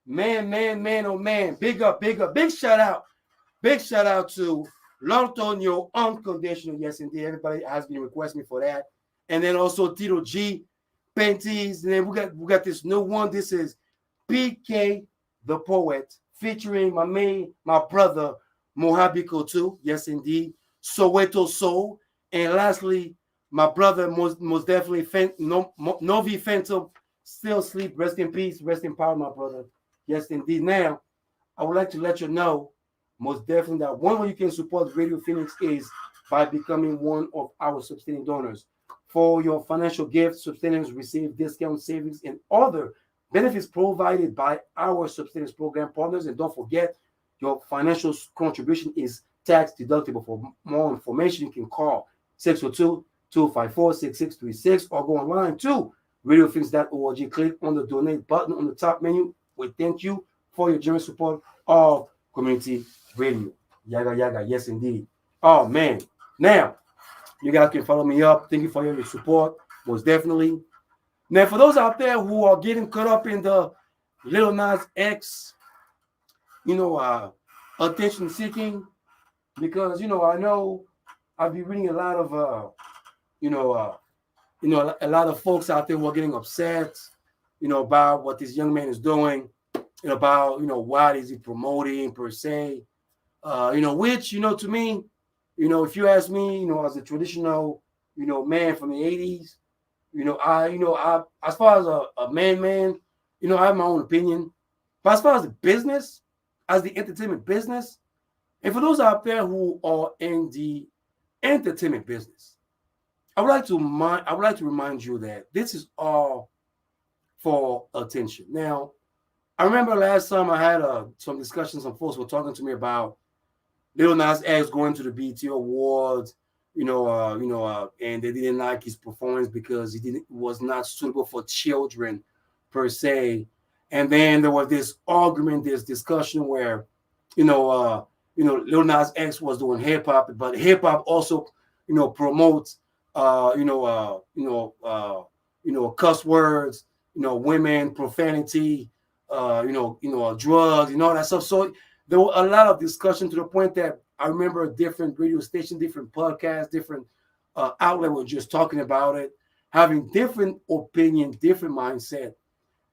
Man, oh man. Big up. Big shout out. Big shout out to L'Antonio Unconditional. Yes, indeed. Everybody has been requesting me for that. And then also Tito G, Panties. And then we got this new one. This is PK the Poet featuring my brother Mohabiko too. Yes, indeed. Soweto Soul. And lastly, my brother most definitely Novi Phantom. Still sleep. Rest in peace. Rest in power, my brother. Yes, indeed. Now, I would like to let you know, most definitely, that one way you can support Radio Phoenix is by becoming one of our sustaining donors. For your financial gifts, sustainers receive discount savings and other benefits provided by our subsistence program partners. And don't forget, your financial contribution is tax deductible. For more information, you can call 602-254-6636 or go online to radiophoenix.org. Click on the donate button on the top menu. We thank you for your generous support of community radio. Yaggah, yes indeed. Oh man. Now, you guys can follow me up. Thank you for your support, most definitely. Now, for those out there who are getting caught up in the Lil Nas X, attention seeking, because I know I've been reading a lot of a lot of folks out there who are getting upset, about what this young man is doing, and about what is he promoting per se, which to me, if you ask me, as a traditional man from the 80s, I as far as a man, I have my own opinion, but as far as the business, as the entertainment business, and for those out there who are in the entertainment business, I would like to remind you that this is all for attention. Now, I remember last time I had some discussions. Some folks were talking to me about Lil Nas X going to the BET Awards, and they didn't like his performance because he was not suitable for children per se. And then there was this argument, this discussion where, Lil Nas X was doing hip hop, but hip hop also, promotes, cuss words, women, profanity, drugs, and all that stuff. So there were a lot of discussion to the point that I remember a different radio station, different podcasts, different outlet were just talking about it, having different opinion, different mindset.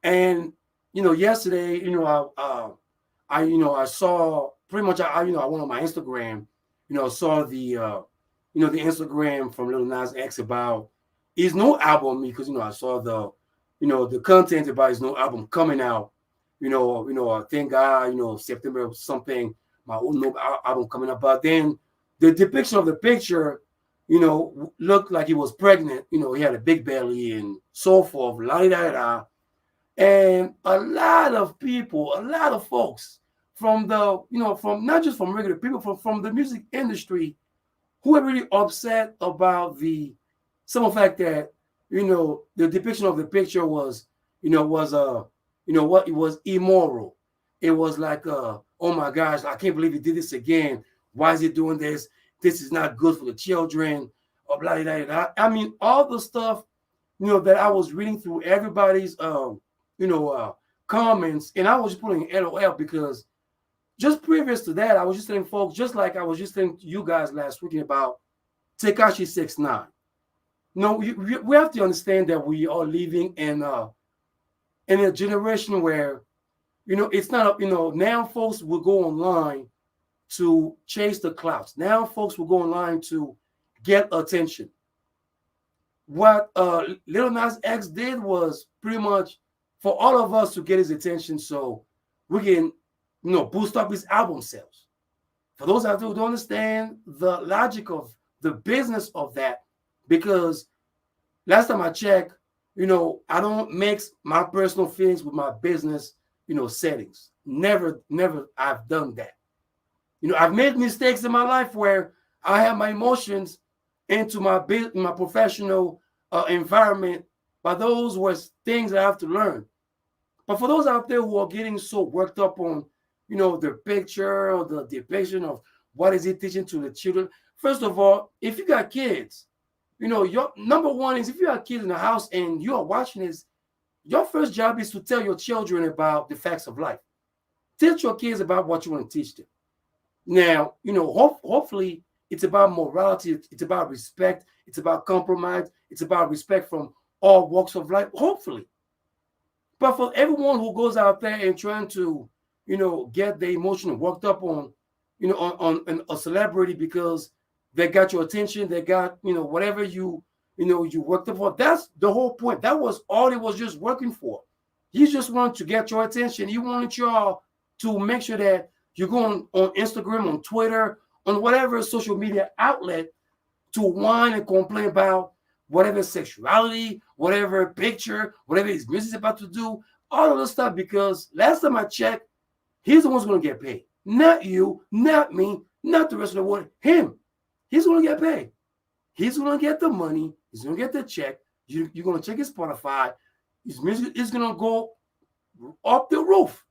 And yesterday, I saw pretty much. I went on my Instagram, saw the the Instagram from Lil Nas X about his new album, because I saw the the content about his new album coming out. Thank God, September or something, my own new album coming up. But then the depiction of the picture, looked like he was pregnant. He had a big belly and so forth, la da da. And a lot of people, a lot of folks from the, from not just from regular people, from the music industry, who are really upset about some of the fact that, the depiction of the picture was, it was immoral. It was like, oh my gosh, I can't believe he did this again. Why is he doing this? This is not good for the children. Or blah, blah, blah. I mean, all the stuff, that I was reading through everybody's, comments, and I was just putting LOL because just previous to that, I was just telling folks, just like I was just telling you guys last week about Tekashi 6ix9ine. No, we have to understand that we are living in a generation where, it's not, now folks will go online to chase the clouds. Now folks will go online to get attention. What Lil Nas X did was pretty much for all of us to get his attention so we can, boost up his album sales. For those out there who don't understand the logic of the business of that, because last time I checked, I don't mix my personal feelings with my business, settings. Never I've done that. I've made mistakes in my life where I have my emotions into my professional environment, but those were things I have to learn. But for those out there who are getting so worked up on, the picture or the depiction of what is it teaching to the children, first of all, if you got kids, your number one is if you have kids in the house and you are watching this, your first job is to tell your children about the facts of life. Teach your kids about what you want to teach them. Now, hopefully it's about morality, it's about respect, it's about compromise, it's about respect from all walks of life, hopefully. But for everyone who goes out there and trying to, get the emotion worked up on, on a celebrity because they got your attention, they got, whatever you worked up for, that's the whole point. That was all it was just working for. He just wanted to get your attention. He wanted y'all to make sure that you go on Instagram, on Twitter, on whatever social media outlet to whine and complain about whatever sexuality, whatever picture, whatever his music is about to do, all of this stuff, because last time I checked, he's the one who's going to get paid. Not you, not me, not the rest of the world, him. He's going to get paid. He's going to get the money. He's going to get the check. You're going to check his Spotify. His music is going to go up the roof.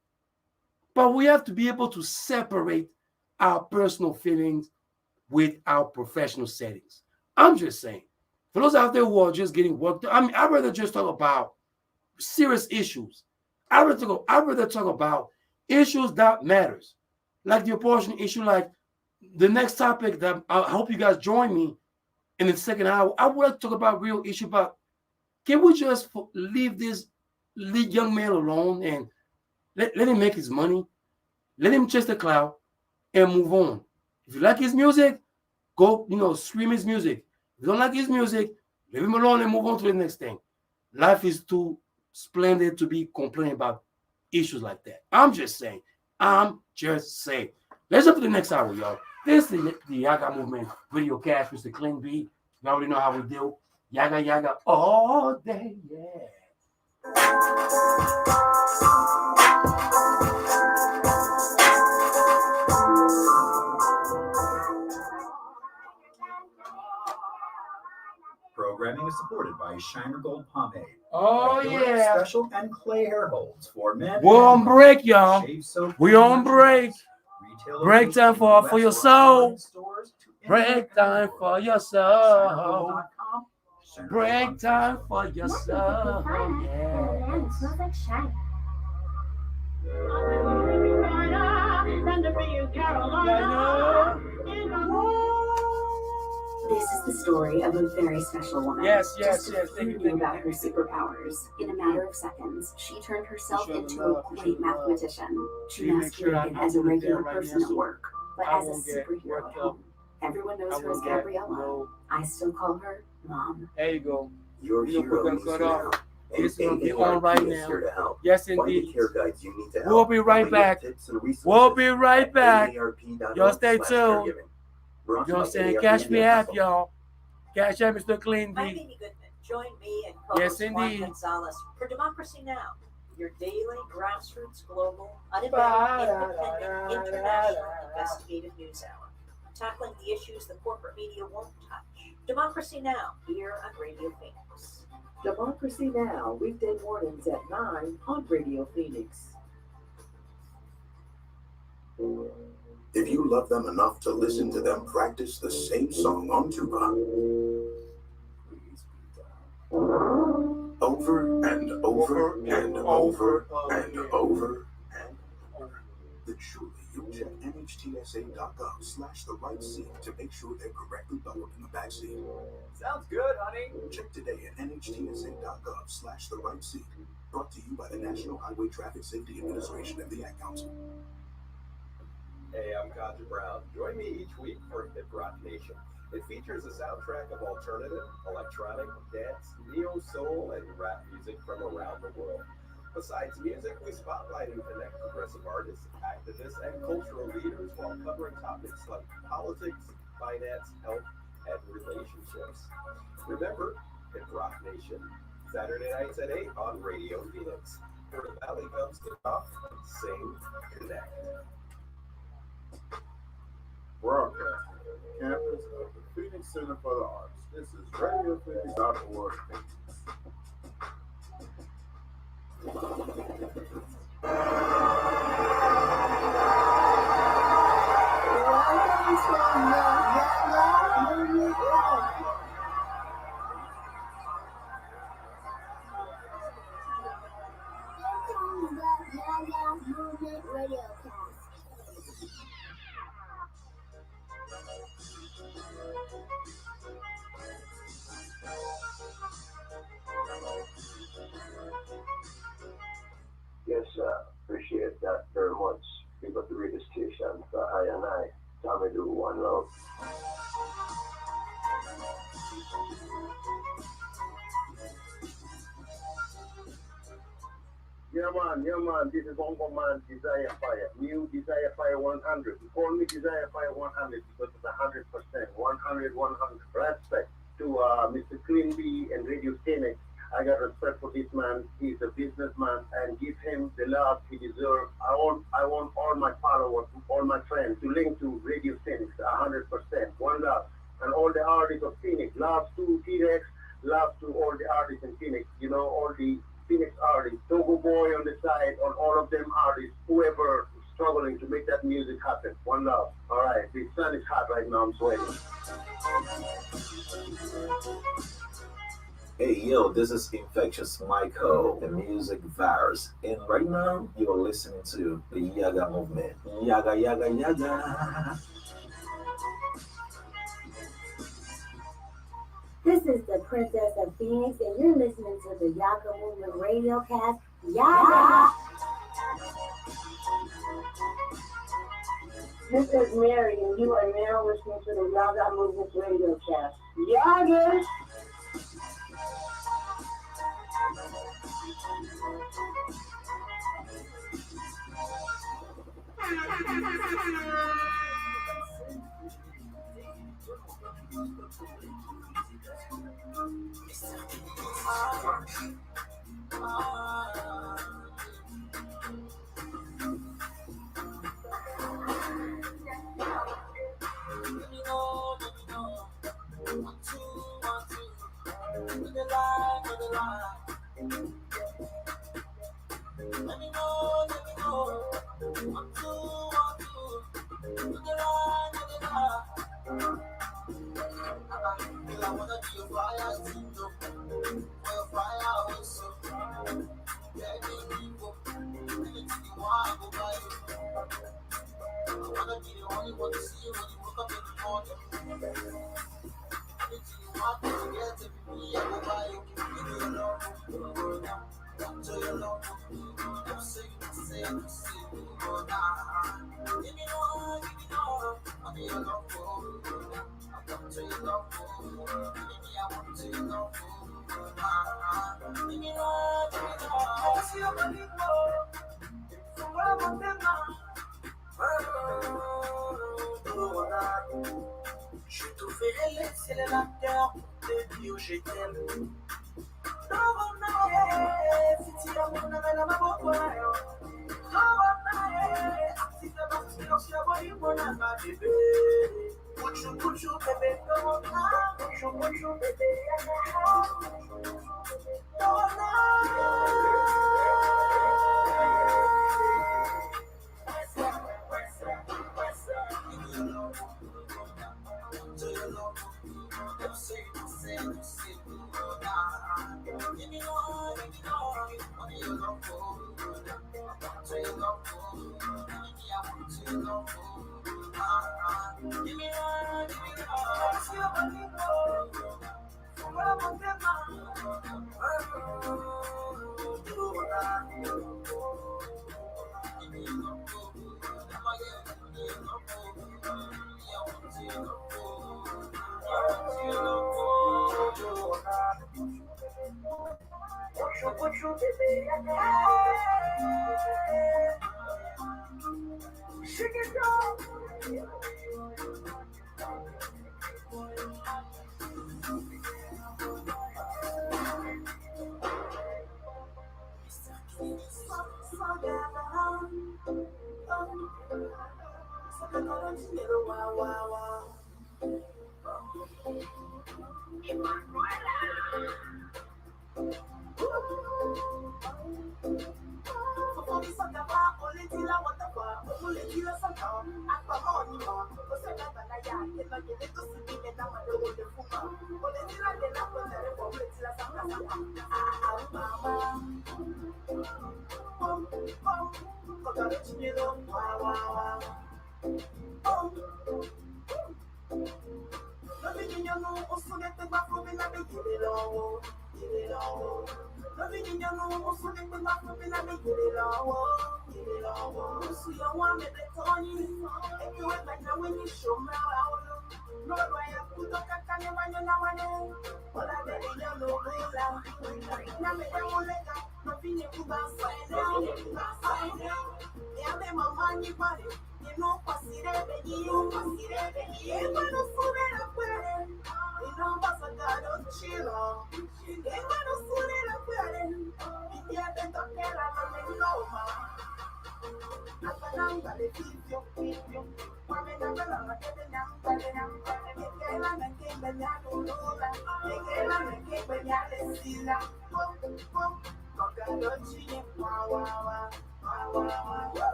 But we have to be able to separate our personal feelings with our professional settings. I'm just saying, for those out there who are just getting worked up, I'd rather just talk about serious issues. I'd rather talk about issues that matters, like the abortion issue, like the next topic that I hope you guys join me in the second hour. I would like to talk about real issue, but can we just leave this young man alone and let him make his money, let him chase the cloud and move on? If you like his music, go, stream his music. If you don't like his music, leave him alone and move on to the next thing. Life is too splendid to be complaining about issues like that. I'm just saying. Let's jump to the next hour, y'all. This is the Yaggah Movement Radiocast, Mr. Clean B. You already know how we do. Yaggah all day, yeah. Programming is supported by Shiner Gold Pomade. Oh, yeah. Special and clay hair holds for men. We're on break, y'all. We're on break. Break time for your soul. Break time for your soul. Break time for your soul. Yeah. It smells like shine. This is the story of a very special woman. Yes. Thank you about her superpowers. In a matter of seconds, she turned herself into a great mathematician. She masqueraded as a regular person at work, but as a superhero at home. Everyone knows her as Gabriella. I still call her Mom. There you go. Your hero is here now. It's going to be on right now. Here to help. Yes, Find indeed. the care guides you need to help. We'll be right back. We'll be right back. Y'all stay tuned. You know what I'm saying? Cash.app, y'all. Cash.app, Mr. Clean I'm D. Amy Goodman. Join me and Yes, co-host Juan indeed. Gonzalez for Democracy Now!, your daily grassroots, global, unabashed, independent, international investigative news hour, tackling the issues the corporate media won't touch. Democracy Now! Here on Radio Phoenix. Democracy Now! Weekday mornings at 9 on Radio Phoenix. If you love them enough to listen to them practice the same song on tuba over and over and over and over and over, then surely you'll check nhtsa.gov/the right seat to make sure they're correctly buckled in the back seat. Sounds good, honey. Check today at nhtsa.gov/the right seat. Brought to you by the National Highway Traffic Safety Administration and the Ad Council. Hey, I'm Contra Brown. Join me each week for Hip Rock Nation. It features a soundtrack of alternative, electronic, dance, neo soul, and rap music from around the world. Besides music, we spotlight and connect progressive artists, activists, and cultural leaders while covering topics like politics, finance, health, and relationships. Remember, it's Rock Nation, Saturday nights at 8 on Radio Phoenix, where the Valley comes to talk, sing, connect. Broadcasting from the campus of the Phoenix Center for the Arts. This is radiophoenix.org. Yaggah Movement Radiocast. Yes, appreciate that very much. Big up the radio station for I and I. Tommy do one love. Yeah man, this is Bongo Man Desire Fire, new Desire Fire 100. You call me Desire Fire 100 because it's 100%, 100, respect to Mr. Clean B and Radio Phoenix. I got respect for this man. He's a businessman, and give him the love he deserves. I want all my followers, all my friends to link to Radio Phoenix 100%. One love. And all the artists of Phoenix, love to T-Rex, love to all the artists in Phoenix, all the Phoenix artists, Togo Boy on the side, on all of them artists, whoever is struggling to make that music happen. One love. All right, the sun is hot right now, I'm sweating. Hey yo, this is Infectious Michael, the music virus, and right now you are listening to the Yaggah movement. Yaggah, Yaggah, Yaggah. This is the Princess of Phoenix, and you're listening to the Yaggah Movement Radiocast. Yaggah! This is Mary, and you are now listening to the Yaggah Movement Radiocast. Yaggah! Je te ferai laisser les l'acteur pour te dire je t'aime.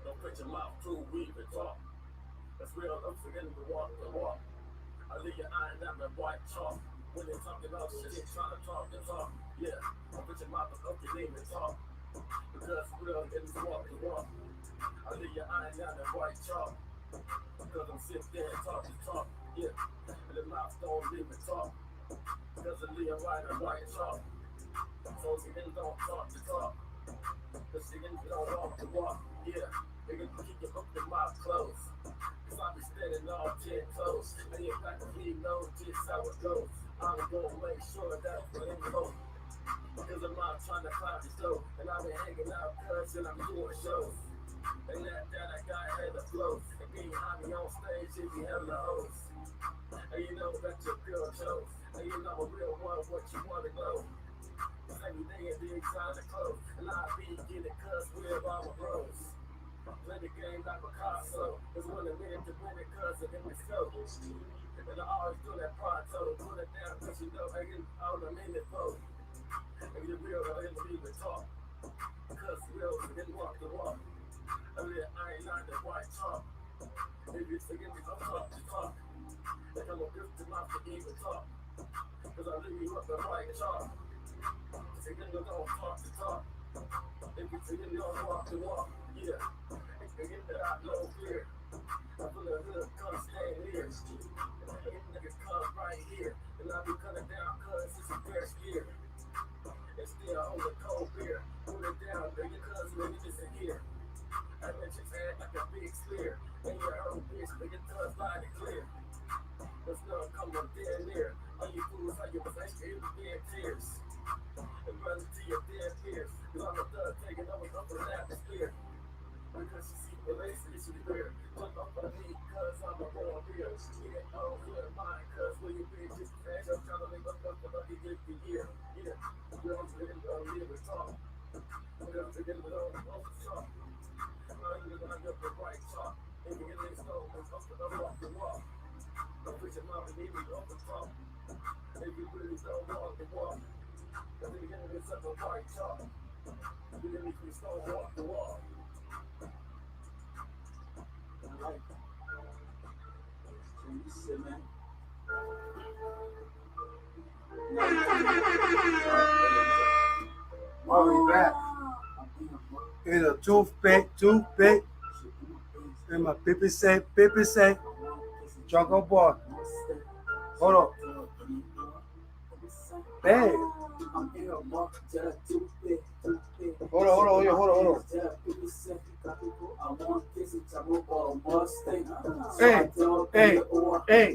Don't put your mouth too weak and talk. That's real, I'm forgetting to walk the walk. I leave your eye down the white chalk. When they're talking about shit, they trying to talk the talk. Yeah, don't put your mouth up your name and talk. Because real, it's walk the walk. I leave your eye down the white chalk. Because I'm sitting there and talk the talk. Yeah, and the mouth don't leave it talk. Because I leave your eye down the white chalk. So you don't talk the talk. Because you don't walk the walk. Yeah. They can keep your hook your mouth closed. Cause I be standing all 10 toes. And you got to leave no just how it goes. I'm gonna make sure that for them go. Because I'm not trying to climb the show. And I've been hanging out cuz and I'm doing shows. And that I got hella flows. And behind me on stage, it be hella hoes. And you know that your girl chose. And you know a real one, what you wanna know. Every day in the exotic clothes. And I be getting cussed with all my bros. Play the game like Picasso. It's 1 minute to win it cuz of them scope. And I always do that pronto. Put it down cuz you know I get all the minute for. And the real, I didn't even talk. Cuz real, I didn't walk the walk. I ain't not the white talk. If you forget me, I'm talk to talk. Like I'm a gift to not to even talk. Cause I leave you up the right talk. Say you don't talk to talk. If you forget me, don't walk the walk. Yeah. Forget that I know fear. I'm from the hood, come stand near. These niggas come right here. And I be cutting down cuz it's a fresh year. It's still on the cold beer. Put it down, nigga, cuz nigga just a year. I let you act like a big spear. And your own bitch, nigga, does body clear. There's no coming dead near. All you fools, how you face it with dead tears. And run to your dead peers. Cause I'm a thug taking over the atmosphere. Because you see the lace, it's weird. Look up for me, cuz I'm a real beer. Yeah, oh, good mind, cuz will you be just fast? I'm trying to make up for lucky gift the year. Yeah, we're on to the end of the year, talk. We're on to the end of the talk. I'm gonna get the right talk. If you get this snow, it's up to the walk the walk. Don't push your mouth and leave me off the top. If you really don't walk the walk, then you get this up the right talk. You get me don't walk the walk. Alright. Oh, we back. It's a toothpick. And my pippy say, Jungle boy. Hold on. Bang. Hold on. Hey.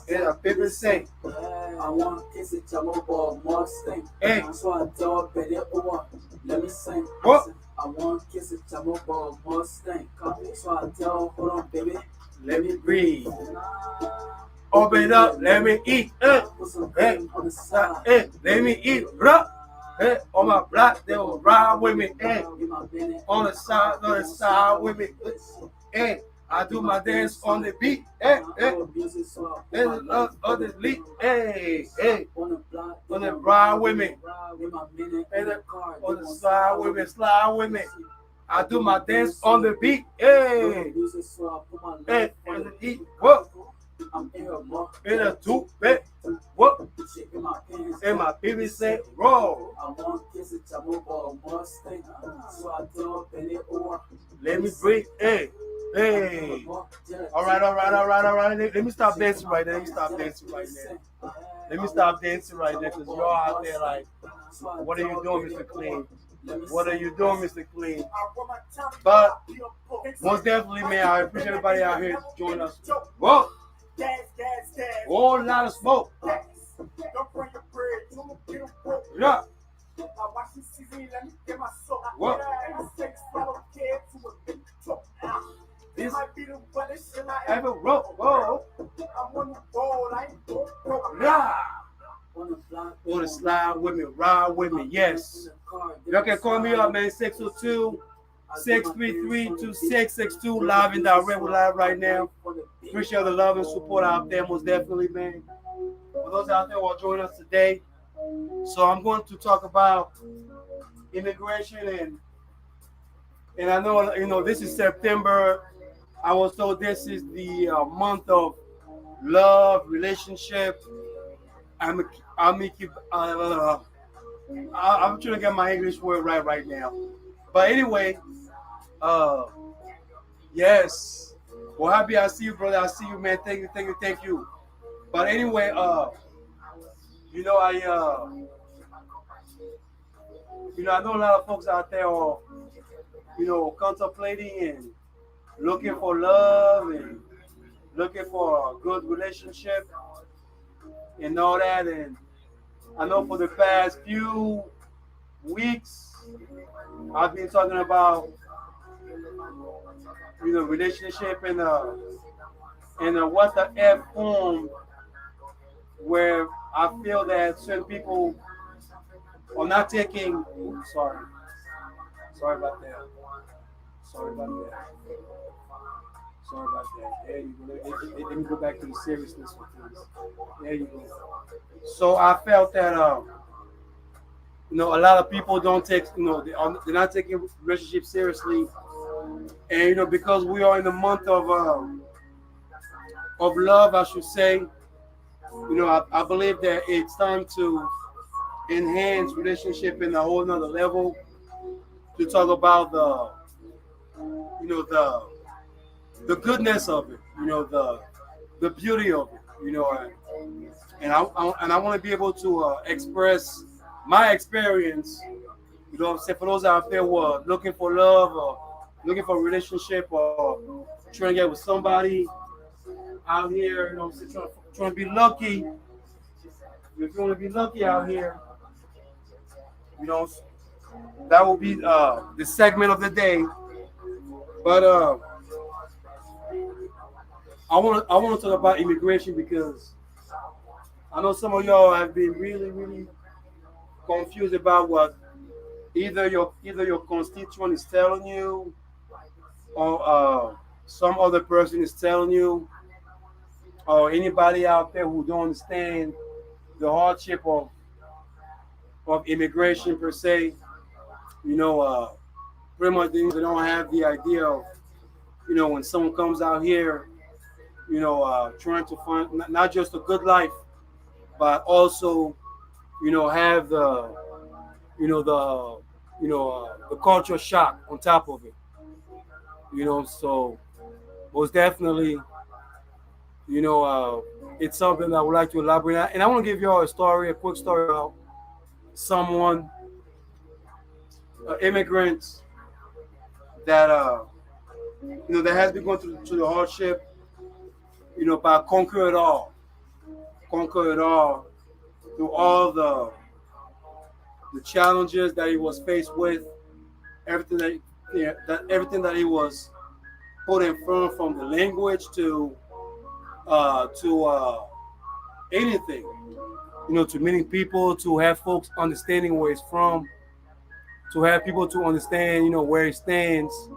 And a pippy say. I want kiss it, I'm over Mustang. Hey. So I dog bet it over. Let me sing. What? I want kiss it, I'm over Mustang. So I dog, hold on, baby. Let me breathe. Open up, let me eat. Hey, let me eat. Hey, on my block, they will ride with me. Hey, on the side with me. Hey, I do my dance on the beat. Hey, and on the lead. Hey, on the ride with me. And on the slide with me. I do my dance on the beat. Hey, on the beat. Whoa. In a toothpick. What? And my baby said, roll. Let me breathe. Hey. All right. Let me stop dancing right there. Because you're out there like, what are you doing, Mr. Clean? What are you doing, Mr. Clean? But most definitely, man, I appreciate everybody out here joining us. Whoa. Whole lot of smoke. Yeah. What? This ever rope. Whoa. Yeah. On the slide with me, ride with me, yes. Y'all can call me up, man, 602-633-2662, live and direct. We're live right now. Appreciate the love and support out there, most definitely, man. For those out there who are joining us today, so I'm going to talk about immigration and I know, this is September. I was told this is the month of love, relationship. I'm trying to get my English word right now. But anyway, yes. Well, happy I see you, brother. I see you, man. Thank you. But anyway, I know a lot of folks out there are, contemplating looking for love and looking for a good relationship and all that. And I know for the past few weeks, I've been talking about relationship in a what the F form, where I feel that certain people are not taking. Oops, sorry about that. Sorry about that. Sorry about that. There you go. Let me go back to the seriousness of things. There you go. So I felt that a lot of people don't take they're not taking relationships seriously, and because we are in the month of love, I should say. I believe that it's time to enhance relationship in a whole nother level, to talk about the goodness of it, the beauty of it, and I want to be able to express my experience, say for those out there who are looking for love or looking for a relationship or trying to get with somebody out here, trying to be lucky. If you want to be lucky out here, that will be the segment of the day. But I want to talk about immigration, because I know some of y'all have been really, really confused about what either your constituent is telling you, or some other person is telling you, or anybody out there who don't understand the hardship of immigration per se. Pretty much they don't have the idea of when someone comes out here, trying to find not just a good life, but also have the culture shock on top of it. So most definitely, it's something that I would like to elaborate on. And I want to give you all a quick story about someone, immigrants that that has been going through the hardship, but conquer it all through all the challenges that he was faced with, everything that he was put in front, from the language to anything, to meeting people, to have folks understanding where he's from, to have people to understand, where he stands,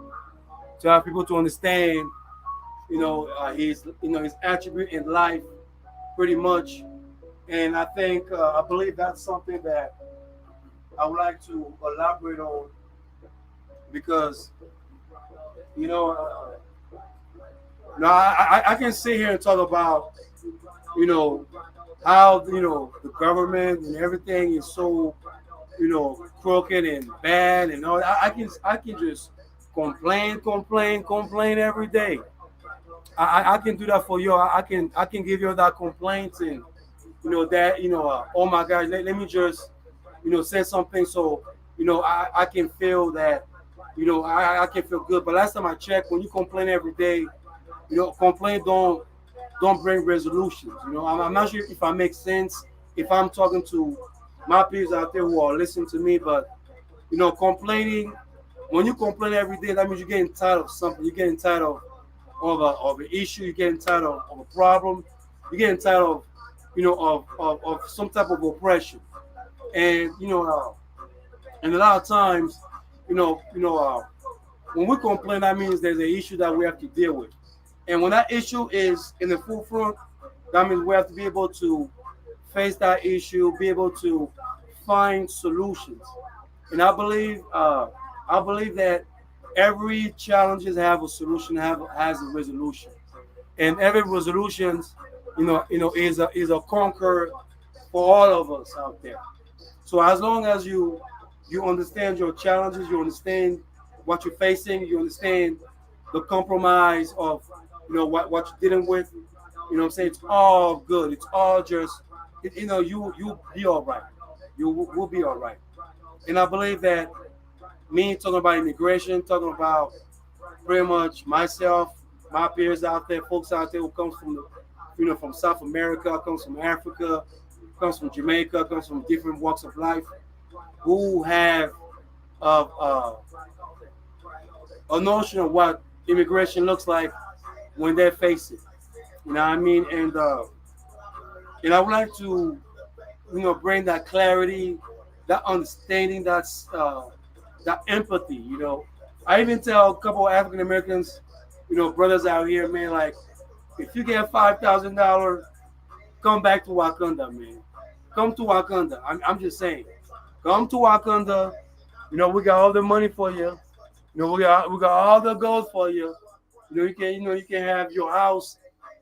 to have people to understand, his attribute in life, pretty much. And I believe that's something that I would like to elaborate on, because I can sit here and talk about how the government and everything is so crooked and bad and all that. I can just complain every day. I can do that for you. I can give you that complaint, and that oh my God, let me just say something, so I can feel that I can feel good. But last time I checked, when you complain every day, complaint don't bring resolutions. I'm not sure if I make sense, if I'm talking to my peers out there who are listening to me, but complaining, when you complain every day, that means you're getting tired of something. You're getting tired of an issue. You're getting tired of a problem. You're getting tired of of some type of oppression. And and a lot of times, when we complain, that means there's an issue that we have to deal with. And when that issue is in the forefront, that means we have to be able to face that issue, be able to find solutions. And I believe that every challenge have a solution, has a resolution, and every resolution, is a conquer for all of us out there. So as long as you understand your challenges, you understand what you're facing, you understand the compromise of what you're dealing with. What I'm saying, it's all good. It's all just you'll be all right. You will be all right. And I believe that me talking about immigration, talking about pretty much myself, my peers out there, folks out there who comes from the, from South America, comes from Africa, comes from Jamaica, comes from different walks of life, who have uh, uh, a notion of what immigration looks like when they face it. You know what I mean? And I would like to, bring that clarity, that understanding, that empathy. I even tell a couple of African Americans, brothers out here, man, like if you get $5,000, come back to Wakanda, man. Come to Wakanda. I'm just saying, come to Wakanda. We got all the money for you. We got all the gold for you. You can have your house.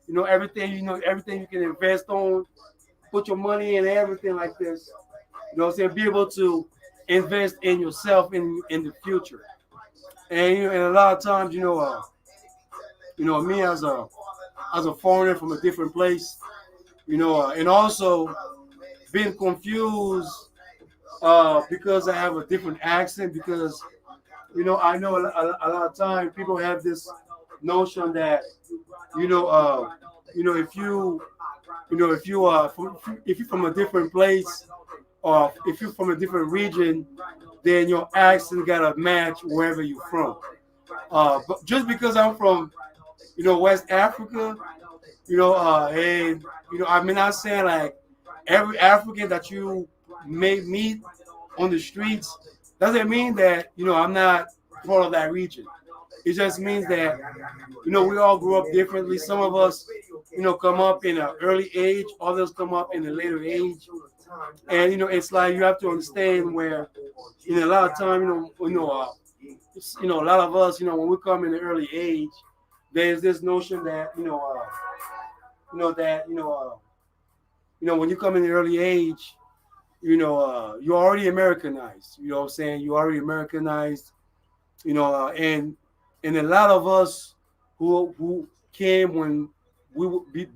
Everything you can invest on, put your money in everything like this. What I'm saying? Be able to invest in yourself in the future. And a lot of times, me as a foreigner from a different place, and also being confused because I have a different accent. Because I know a lot of times people have this notion that if you're from a different place, or if you're from a different region, then your accent gotta match wherever you're from. But just because I'm from West Africa, and I'm not saying like every African that you may meet on the streets doesn't mean that I'm not part of that region. It just means that we all grew up differently. Some of us come up in an early age, others come up in a later age, and it's like you have to understand where a lot of time a lot of us when we come in the early age, there's this notion that when you come in the early age, you're already Americanized. You know what I'm saying? You're already Americanized. And a lot of us who came when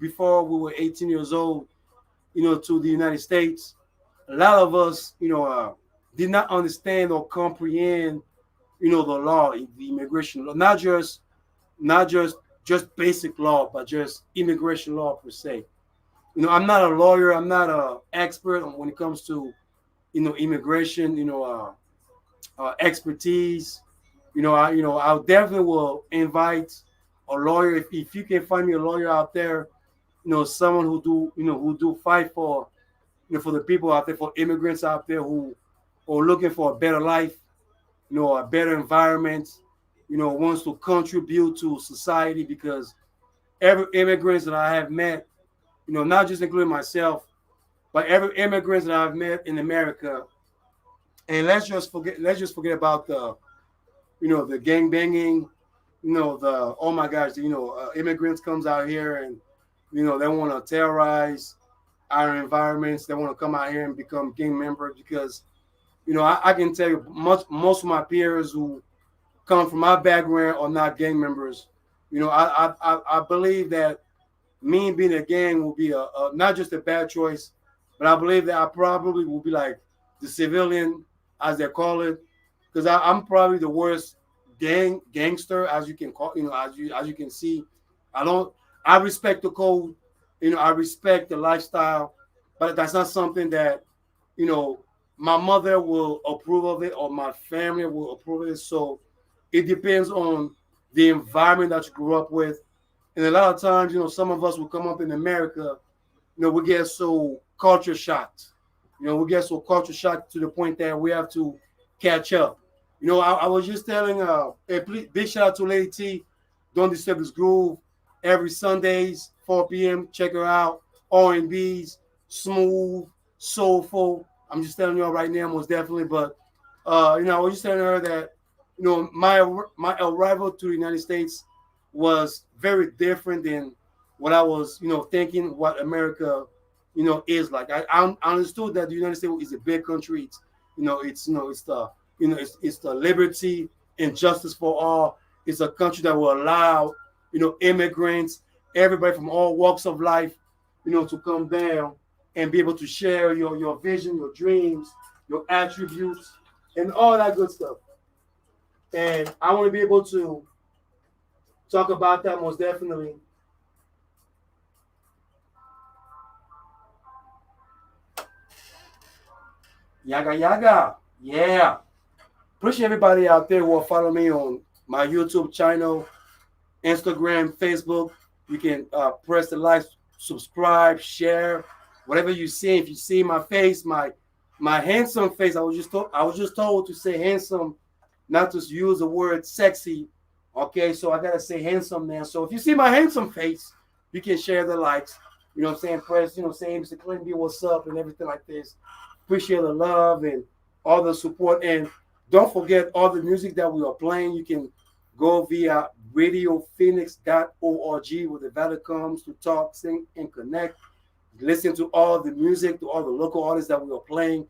before we were 18 years old, to the United States, a lot of us, did not understand or comprehend, the law, the immigration law, not just basic law, but just immigration law per se. I'm not a lawyer. I'm not an expert when it comes to, immigration, expertise. I definitely will invite a lawyer if you can find me a lawyer out there. Someone who do fight for, for the people out there, for immigrants out there who are looking for a better life, a better environment, wants to contribute to society. Because every immigrant that I have met, not just including myself, but every immigrant that I've met in America, and let's just forget about the gang banging, the oh my gosh, immigrants comes out here and they want to terrorize our environments. They want to come out here and become gang members. Because I can tell you most of my peers who come from my background are not gang members. I believe that me being a gang will be a not just a bad choice, but I believe that I probably will be like the civilian, as they call it. Because I'm probably the worst gangster, as you can call, as you can see. I respect the code, I respect the lifestyle, but that's not something that my mother will approve of it, or my family will approve of it. So it depends on the environment that you grew up with. And a lot of times, some of us will come up in America, we get so culture shocked. We get so culture shocked to the point that we have to catch up. I was just telling a big shout out to Lady T, Don't Disturb This Groove, every Sundays, 4 p.m. Check her out. R&B's, smooth, soulful. I'm just telling you all right now, most definitely. But, I was just telling her that, my arrival to the United States was very different than what I was, thinking what America, is like. I understood that the United States is a big country. It's the liberty and justice for all. It's a country that will allow, immigrants, everybody from all walks of life, to come down and be able to share your vision, your dreams, your attributes, and all that good stuff. And I want to be able to, talk about that most definitely. Yaggah. Yeah. Appreciate everybody out there who are following me on my YouTube channel, Instagram, Facebook. You can press the like, subscribe, share, whatever you see. If you see my face, my handsome face, I was just told to say handsome, not to use the word sexy. Okay, so I gotta say handsome now. So if you see my handsome face, you can share the likes. You know what I'm saying? Press, say Mr. Clinton, what's up, and everything like this. Appreciate the love and all the support. And don't forget all the music that we are playing. You can go via radiophoenix.org where the value comes to talk, sing, and connect. Listen to all the music, to all the local artists that we are playing.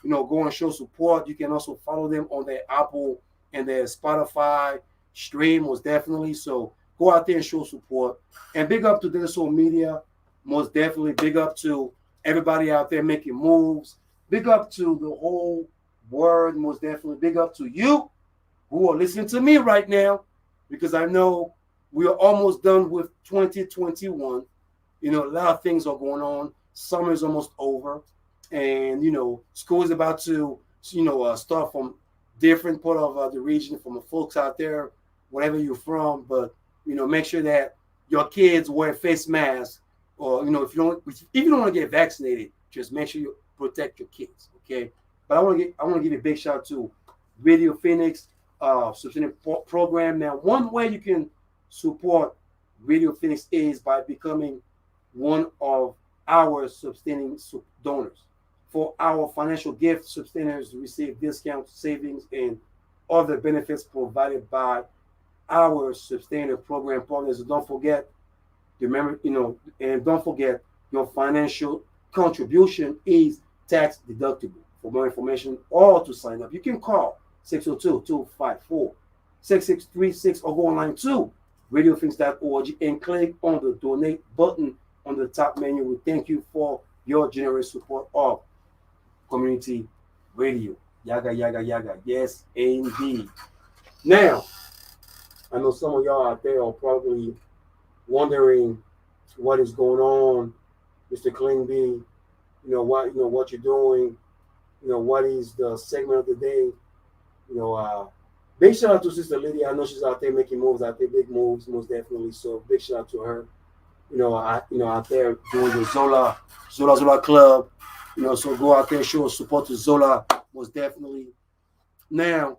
Go and show support. You can also follow them on their Apple and their Spotify stream, most definitely. So go out there and show support. And big up to digital media, most definitely. Big up to everybody out there making moves. Big up to the whole world, most definitely. Big up to you who are listening to me right now, because I know we are almost done with 2021. A lot of things are going on. Summer is almost over, and school is about to start from different part of the region, from the folks out there, wherever you're from. But make sure that your kids wear face masks, or if you don't want to get vaccinated, just make sure you protect your kids. Okay. But I want to give a big shout out to Radio Phoenix sustaining program. Now, one way you can support Radio Phoenix is by becoming one of our sustaining donors. For our financial gift, sustainers receive discounts, savings, and other benefits provided by our sustainer program partners. Don't forget, remember, and don't forget, your financial contribution is tax deductible. For more information or to sign up, you can call 602-254-6636 or go online to radiophoenix.org and click on the donate button on the top menu. We thank you for your generous support of community radio. Yaggah. Yes, indeed. Now, I know some of y'all out there are probably wondering what is going on, Mr. Klingby. What you're doing. What is the segment of the day? Big shout out to Sister Lydia. I know she's out there making moves out there, big moves, most definitely. So big shout out to her. Out there doing the Zola Club. So go out there, show support to Zola, most definitely. Now,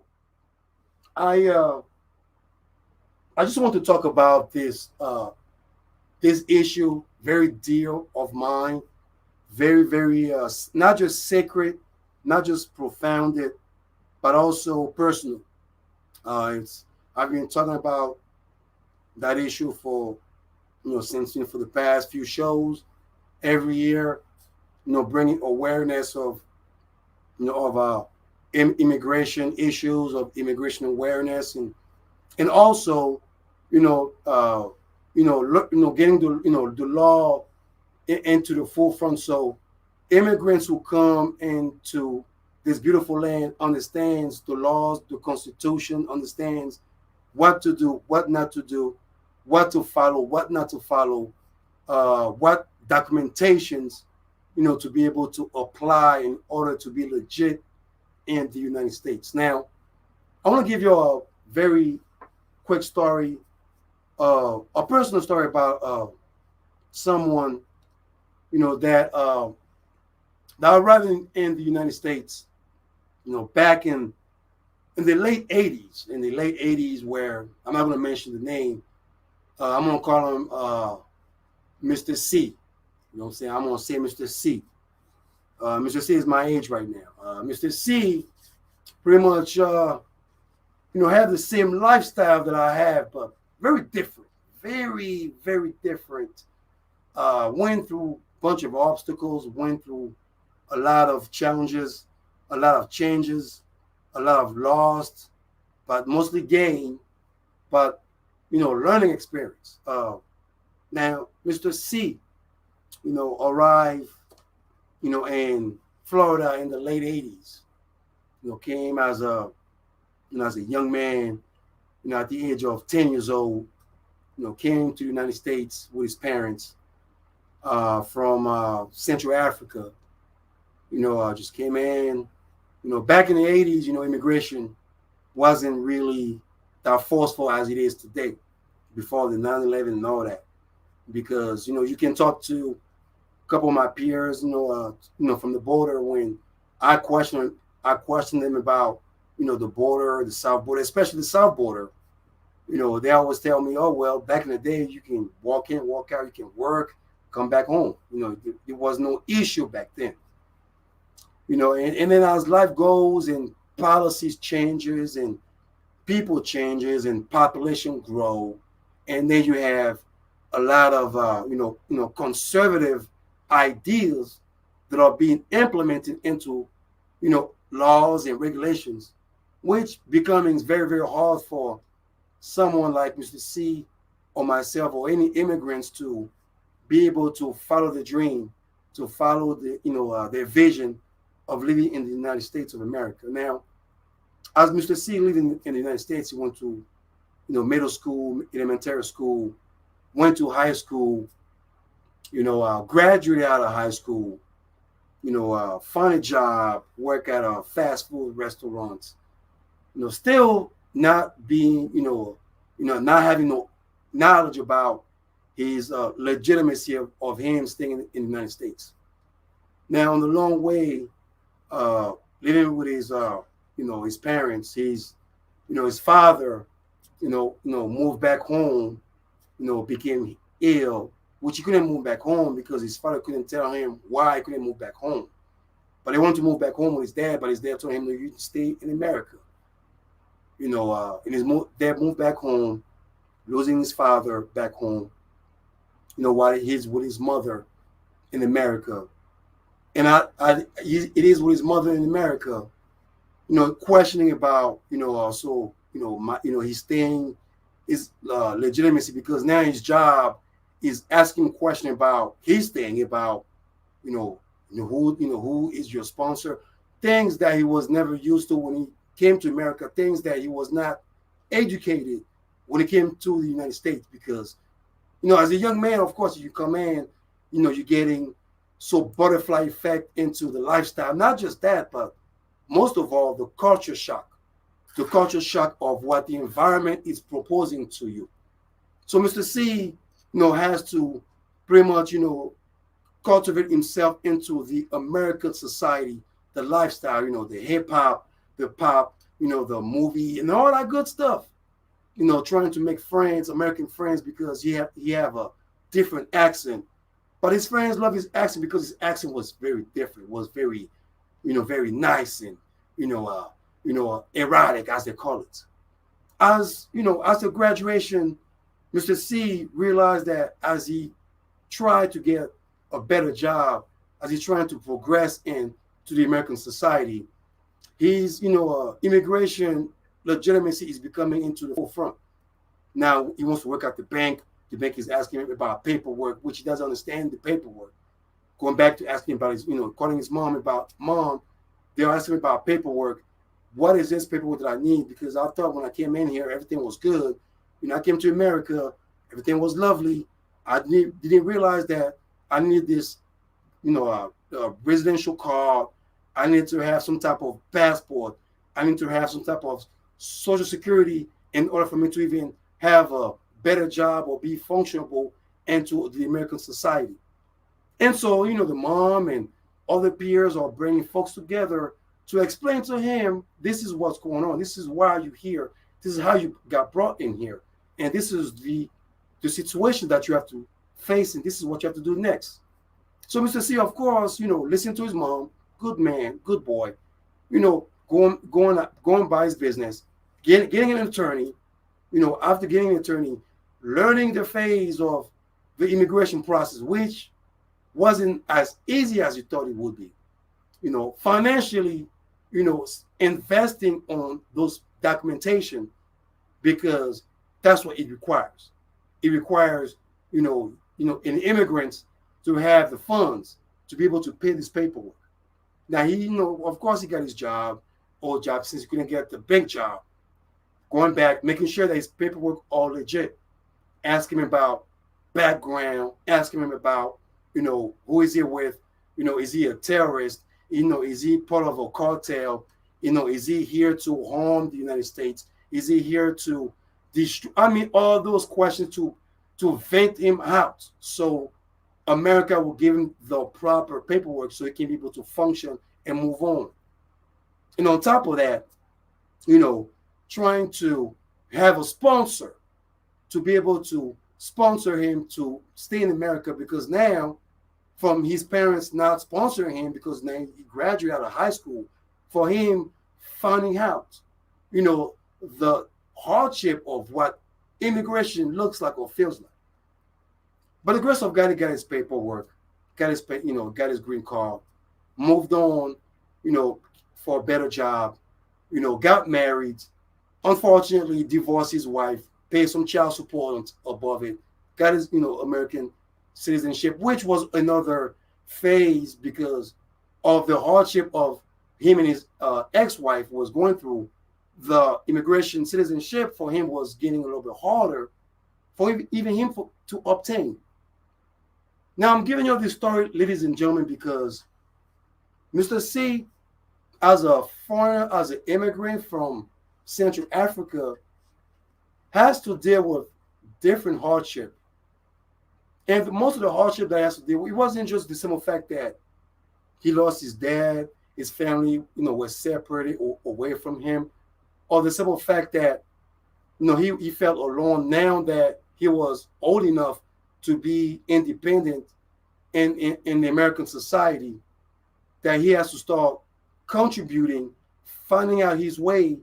I just want to talk about this issue, very dear of mine, very, very not just sacred, not just profound, but also personal. I've been talking about that issue for since for the past few shows, every year, bringing awareness of immigration issues, of immigration awareness, and also getting the law into the forefront, so immigrants who come into this beautiful land understands the laws, the Constitution, understands what to do, what not to do, what to follow, what not to follow, what documentations, to be able to apply in order to be legit in the United States. Now, I want to give you a very quick story, a personal story about someone, that arrived in the United States, back in the late 80s, where I'm not going to mention the name. I'm going to call him Mr. C. You know what I'm saying? I'm going to say Mr. C. Mr. C is my age right now. Mr. C pretty much, have the same lifestyle that I have, but very different. Very, very different. Went through a bunch of obstacles, went through a lot of challenges, a lot of changes, a lot of lost, but mostly gain, but, learning experience. Now, Mr. C, arrived, in Florida in the late 80s, came as a young man, at the age of 10 years old, came to the United States with his parents from Central Africa. Just came in. Back in the 80s, immigration wasn't really that forceful as it is today, before the 9/11 and all that. Because you can talk to a couple of my peers, from the border when I question them about the border, the South border, especially the South border. They always tell me, oh, well, back in the day, you can walk in, walk out, you can work, come back home. There was no issue back then. And then as life goes and policies changes and people changes and population grow, and then you have a lot of conservative ideas that are being implemented into laws and regulations, which becoming very, very hard for someone like Mr. C or myself or any immigrants to be able to follow the dream, to follow their vision of living in the United States of America. Now, as Mr. C living in the United States, he went to middle school, elementary school, went to high school, graduated out of high school, found a job, work at a fast food restaurants, still not being, not having no knowledge about his legitimacy of him staying in the United States. Now, on the long way, living with his, his parents, his father, moved back home, became ill, which he couldn't move back home because his father couldn't tell him why he couldn't move back home. But he wanted to move back home with his dad, but his dad told him, no, you stay in America. And his dad moved back home, losing his father back home, while he's with his mother in America. And it is with his mother in America, questioning about, also, he's staying his legitimacy, because now his job is asking a question about his thing, about, who is your sponsor, things that he was never used to when he came to America, things that he was not educated when he came to the United States. Because, as a young man, of course, you come in, you're getting so butterfly effect into the lifestyle. Not just that, but most of all, the culture shock of what the environment is proposing to you. So Mr. C, has to pretty much, cultivate himself into the American society, the lifestyle, the hip hop, the pop, the movie and all that good stuff. Trying to make friends, American friends, because he have a different accent. But his friends love his accent because his accent was very different, was very, very nice and, erotic, as they call it. As the graduation, Mr. C realized that as he tried to get a better job, as he's trying to progress into the American society, his, immigration legitimacy is becoming into the forefront. Now he wants to work at the bank. The bank is asking him about paperwork, which he doesn't understand the paperwork. Going back to asking about his, calling his mom about, Mom, they're asking me about paperwork. What is this paperwork that I need? Because I thought when I came in here, everything was good. I came to America, everything was lovely. I didn't realize that I needed this, residential card. I need to have some type of passport. I need to have some type of social security in order for me to even have a better job or be functionable into the American society. And so, the mom and other peers are bringing folks together to explain to him, this is what's going on. This is why you're here. This is how you got brought in here. And this is the situation that you have to face, and this is what you have to do next. So Mr. C, of course, listen to his mom, good man, good boy, going by his business, getting an attorney, after getting an attorney, learning the phase of the immigration process, which wasn't as easy as you thought it would be. Financially, investing on those documentation, because that's what it requires. It requires, an immigrant to have the funds to be able to pay this paperwork. Now he, of course he got his old job, since he couldn't get the bank job. Going back, making sure that his paperwork all legit. ask him about background, ask him about, who is he with, is he a terrorist, is he part of a cartel, is he here to harm the United States, is he here to destroy, all those questions to vent him out, so America will give him the proper paperwork so he can be able to function and move on. And on top of that, trying to have a sponsor to be able to sponsor him to stay in America, because now, from his parents not sponsoring him because now he graduated out of high school, for him finding out, the hardship of what immigration looks like or feels like. But the grace of God, he got his paperwork, got his green card, moved on, for a better job, got married. Unfortunately, divorced his wife, paid some child support above it, got his, American citizenship, which was another phase because of the hardship of him and his ex-wife was going through. The immigration citizenship for him was getting a little bit harder for him to obtain. Now, I'm giving you this story, ladies and gentlemen, because Mr. C, as a foreigner, as an immigrant from Central Africa, has to deal with different hardship. And most of the hardship that he has to deal with, it wasn't just the simple fact that he lost his dad, his family, was separated or away from him, or the simple fact that, he felt alone now that he was old enough to be independent in the American society, that he has to start contributing, finding out his way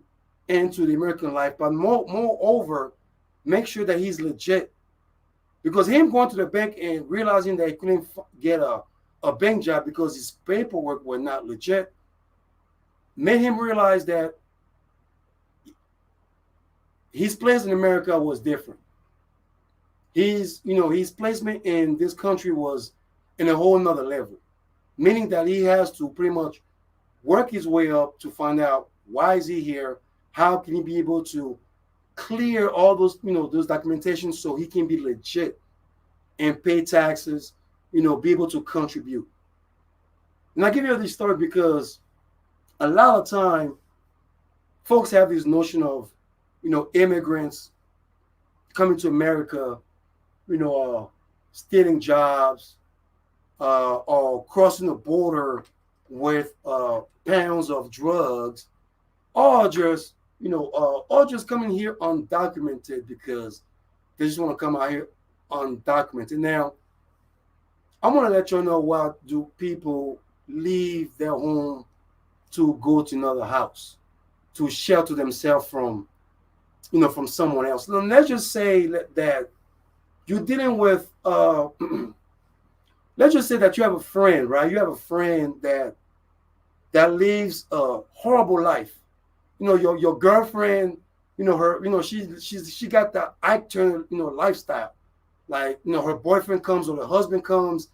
into the American life, but moreover, make sure that he's legit. Because him going to the bank and realizing that he couldn't get a bank job because his paperwork were not legit, made him realize that his place in America was different. His placement in this country was in a whole nother level, meaning that he has to pretty much work his way up to find out why is he here, how can he be able to clear all those, those documentations so he can be legit and pay taxes, be able to contribute. And I give you this story because a lot of time folks have this notion of, immigrants coming to America, stealing jobs, or crossing the border with pounds of drugs, or just coming here undocumented because they just want to come out here undocumented. Now, I want to let you know, why do people leave their home to go to another house, to shelter themselves from someone else? Now, let's just say that you're dealing with, let's just say that you have a friend, right? You have a friend that lives a horrible life. Your girlfriend, her, she got the Ike Turner, lifestyle. Like, her boyfriend comes or her husband comes,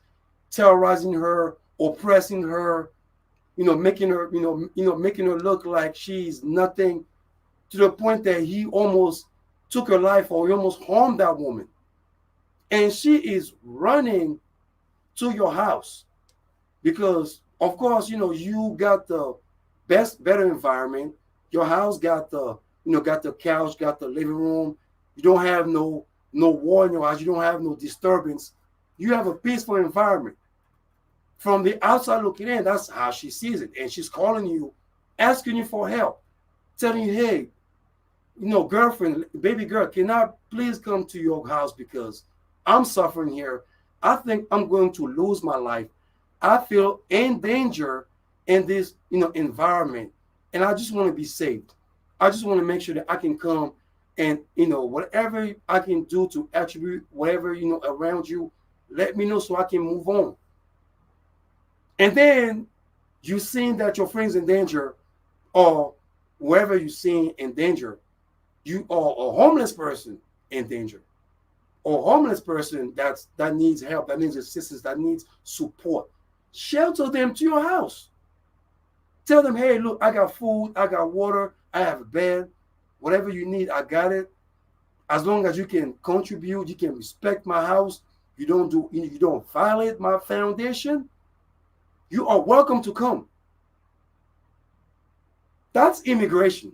terrorizing her, oppressing her, making her look like she's nothing, to the point that he almost took her life or he almost harmed that woman. And she is running to your house because, of course, you got the better environment. Your house got the, got the couch, got the living room. You don't have no war in your house. You don't have no disturbance. You have a peaceful environment. From the outside looking in, that's how she sees it. And she's calling you, asking you for help, telling you, hey, girlfriend, baby girl, can I please come to your house because I'm suffering here. I think I'm going to lose my life. I feel in danger in this, environment, and I just want to be saved. I just want to make sure that I can come and, whatever I can do to attribute whatever, around you, let me know so I can move on. And then you seen that your friend's in danger, or wherever you seen in danger, you are a homeless person in danger, or a homeless person that needs help, that needs assistance, that needs support. Shelter them to your house. Tell them, hey, look, I got food, I got water, I have a bed, whatever you need, I got it. as long as you can contribute, you can respect my house, you don't violate my foundation, you are welcome to come. That's immigration.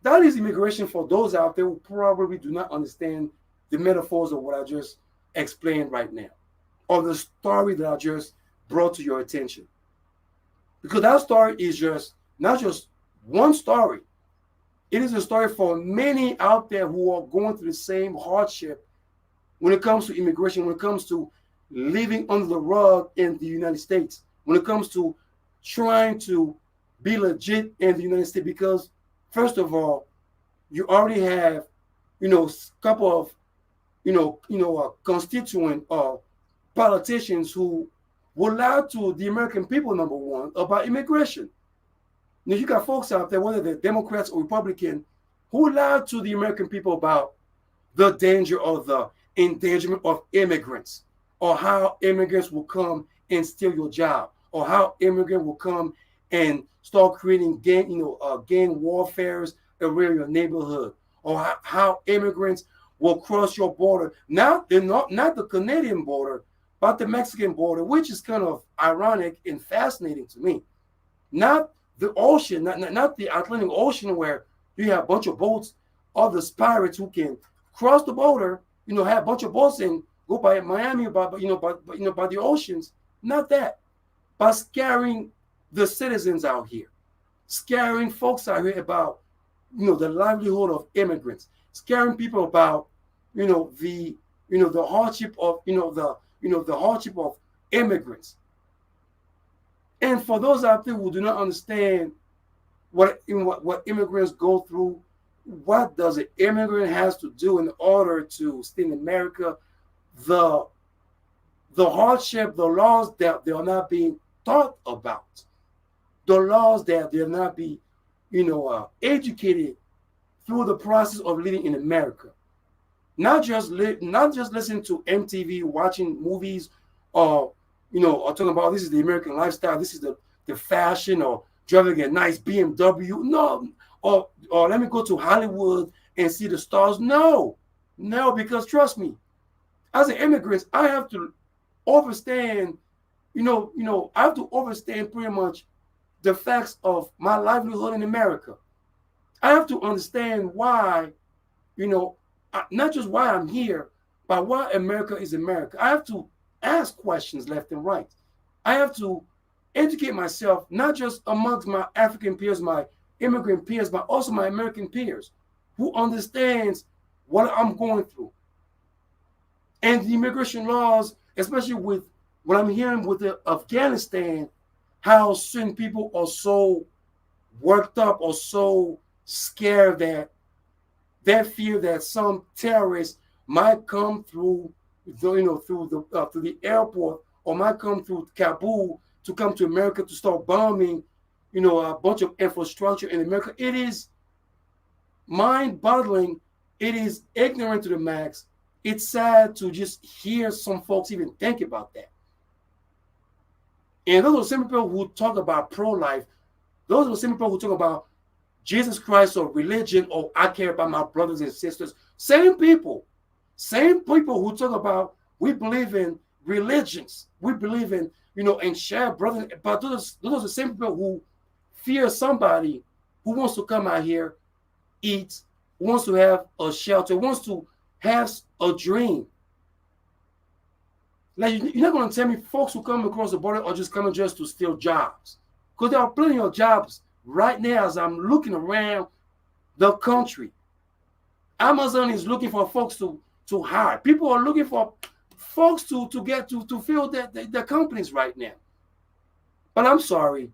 That is immigration for those out there who probably do not understand the metaphors of what I just explained right now, or the story that I just brought to your attention. Because that story is just not just one story. It is a story for many out there who are going through the same hardship when it comes to immigration, when it comes to living under the rug in the United States, when it comes to trying to be legit in the United States. Because first of all, you already have, a couple of, constituent politicians who will lie to the American people, number one, about immigration. Now, you got folks out there, whether they're Democrats or Republican, who lie to the American people about the danger or the endangerment of immigrants, or how immigrants will come and steal your job, or how immigrants will come and start creating gang warfares around your neighborhood, or how immigrants will cross your border. Not the Canadian border, but the Mexican border, which is kind of ironic and fascinating to me. Not the ocean, not the Atlantic Ocean, where you have a bunch of boats, all the pirates who can cross the border, have a bunch of boats and go by Miami, by the oceans. Not that, but scaring the citizens out here, scaring folks out here about, the livelihood of immigrants, scaring people about, the hardship of, the hardship of immigrants. And for those out there who do not understand what immigrants go through, what does an immigrant has to do in order to stay in America, the hardship, the laws that they are not being taught about, the laws that they're not being, educated through the process of living in America. Not just listening to MTV, watching movies, or talking about this is the American lifestyle, this is the fashion, or driving a nice BMW. No, or let me go to Hollywood and see the stars. No, because trust me, as an immigrant, I have to understand, I have to understand pretty much the facts of my livelihood in America. I have to understand why, not just why I'm here, but why America is America. I have to ask questions left and right. I have to educate myself, not just amongst my African peers, my immigrant peers, but also my American peers who understands what I'm going through. And the immigration laws, especially with what I'm hearing with Afghanistan, how certain people are so worked up or so scared that they fear that some terrorists might come through the airport, or might come through Kabul to come to America to start bombing, a bunch of infrastructure in America. It is mind-boggling. It is ignorant to the max. It's sad to just hear some folks even think about that. And those are some people who talk about pro-life. Those are some people who talk about Jesus Christ or religion, or I care about my brothers and sisters. Same people who talk about we believe in religions. We believe in, and share brothers. But those are the same people who fear somebody who wants to come out here, eat, wants to have a shelter, wants to have a dream. Like, you're not going to tell me folks who come across the border are just coming just to steal jobs. Because there are plenty of jobs right now as I'm looking around the country. Amazon is looking for folks to hire. People are looking for folks to fill their companies right now. But I'm sorry,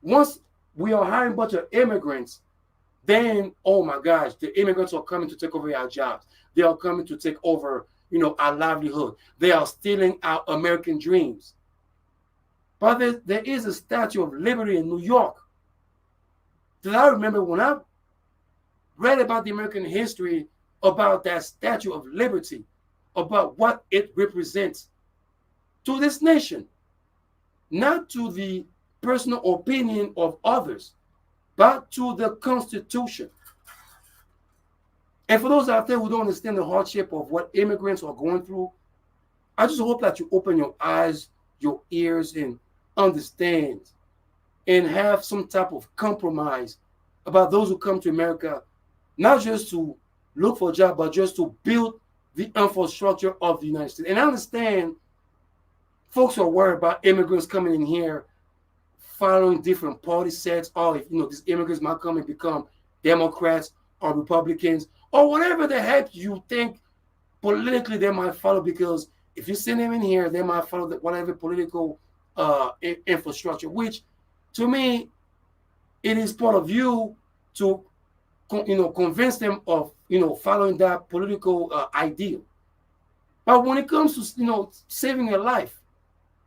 once we are hiring a bunch of immigrants, then, oh my gosh, the immigrants are coming to take over our jobs. They are coming to take over, our livelihood. They are stealing our American dreams. But there is a Statue of Liberty in New York that I remember when I read about the American history, about that Statue of Liberty, about what it represents to this nation, not to the personal opinion of others, but to the Constitution. And for those out there who don't understand the hardship of what immigrants are going through, I just hope that you open your eyes, your ears, and understand and have some type of compromise about those who come to America, not just to look for a job, but just to build the infrastructure of the United States. And I understand folks are worried about immigrants coming in here following different party sets, or if these immigrants might come and become Democrats or Republicans or whatever the heck you think politically they might follow, because if you send them in here, they might follow whatever political infrastructure, which to me, it is part of you to convince them of following that political ideal. But when it comes to saving your life,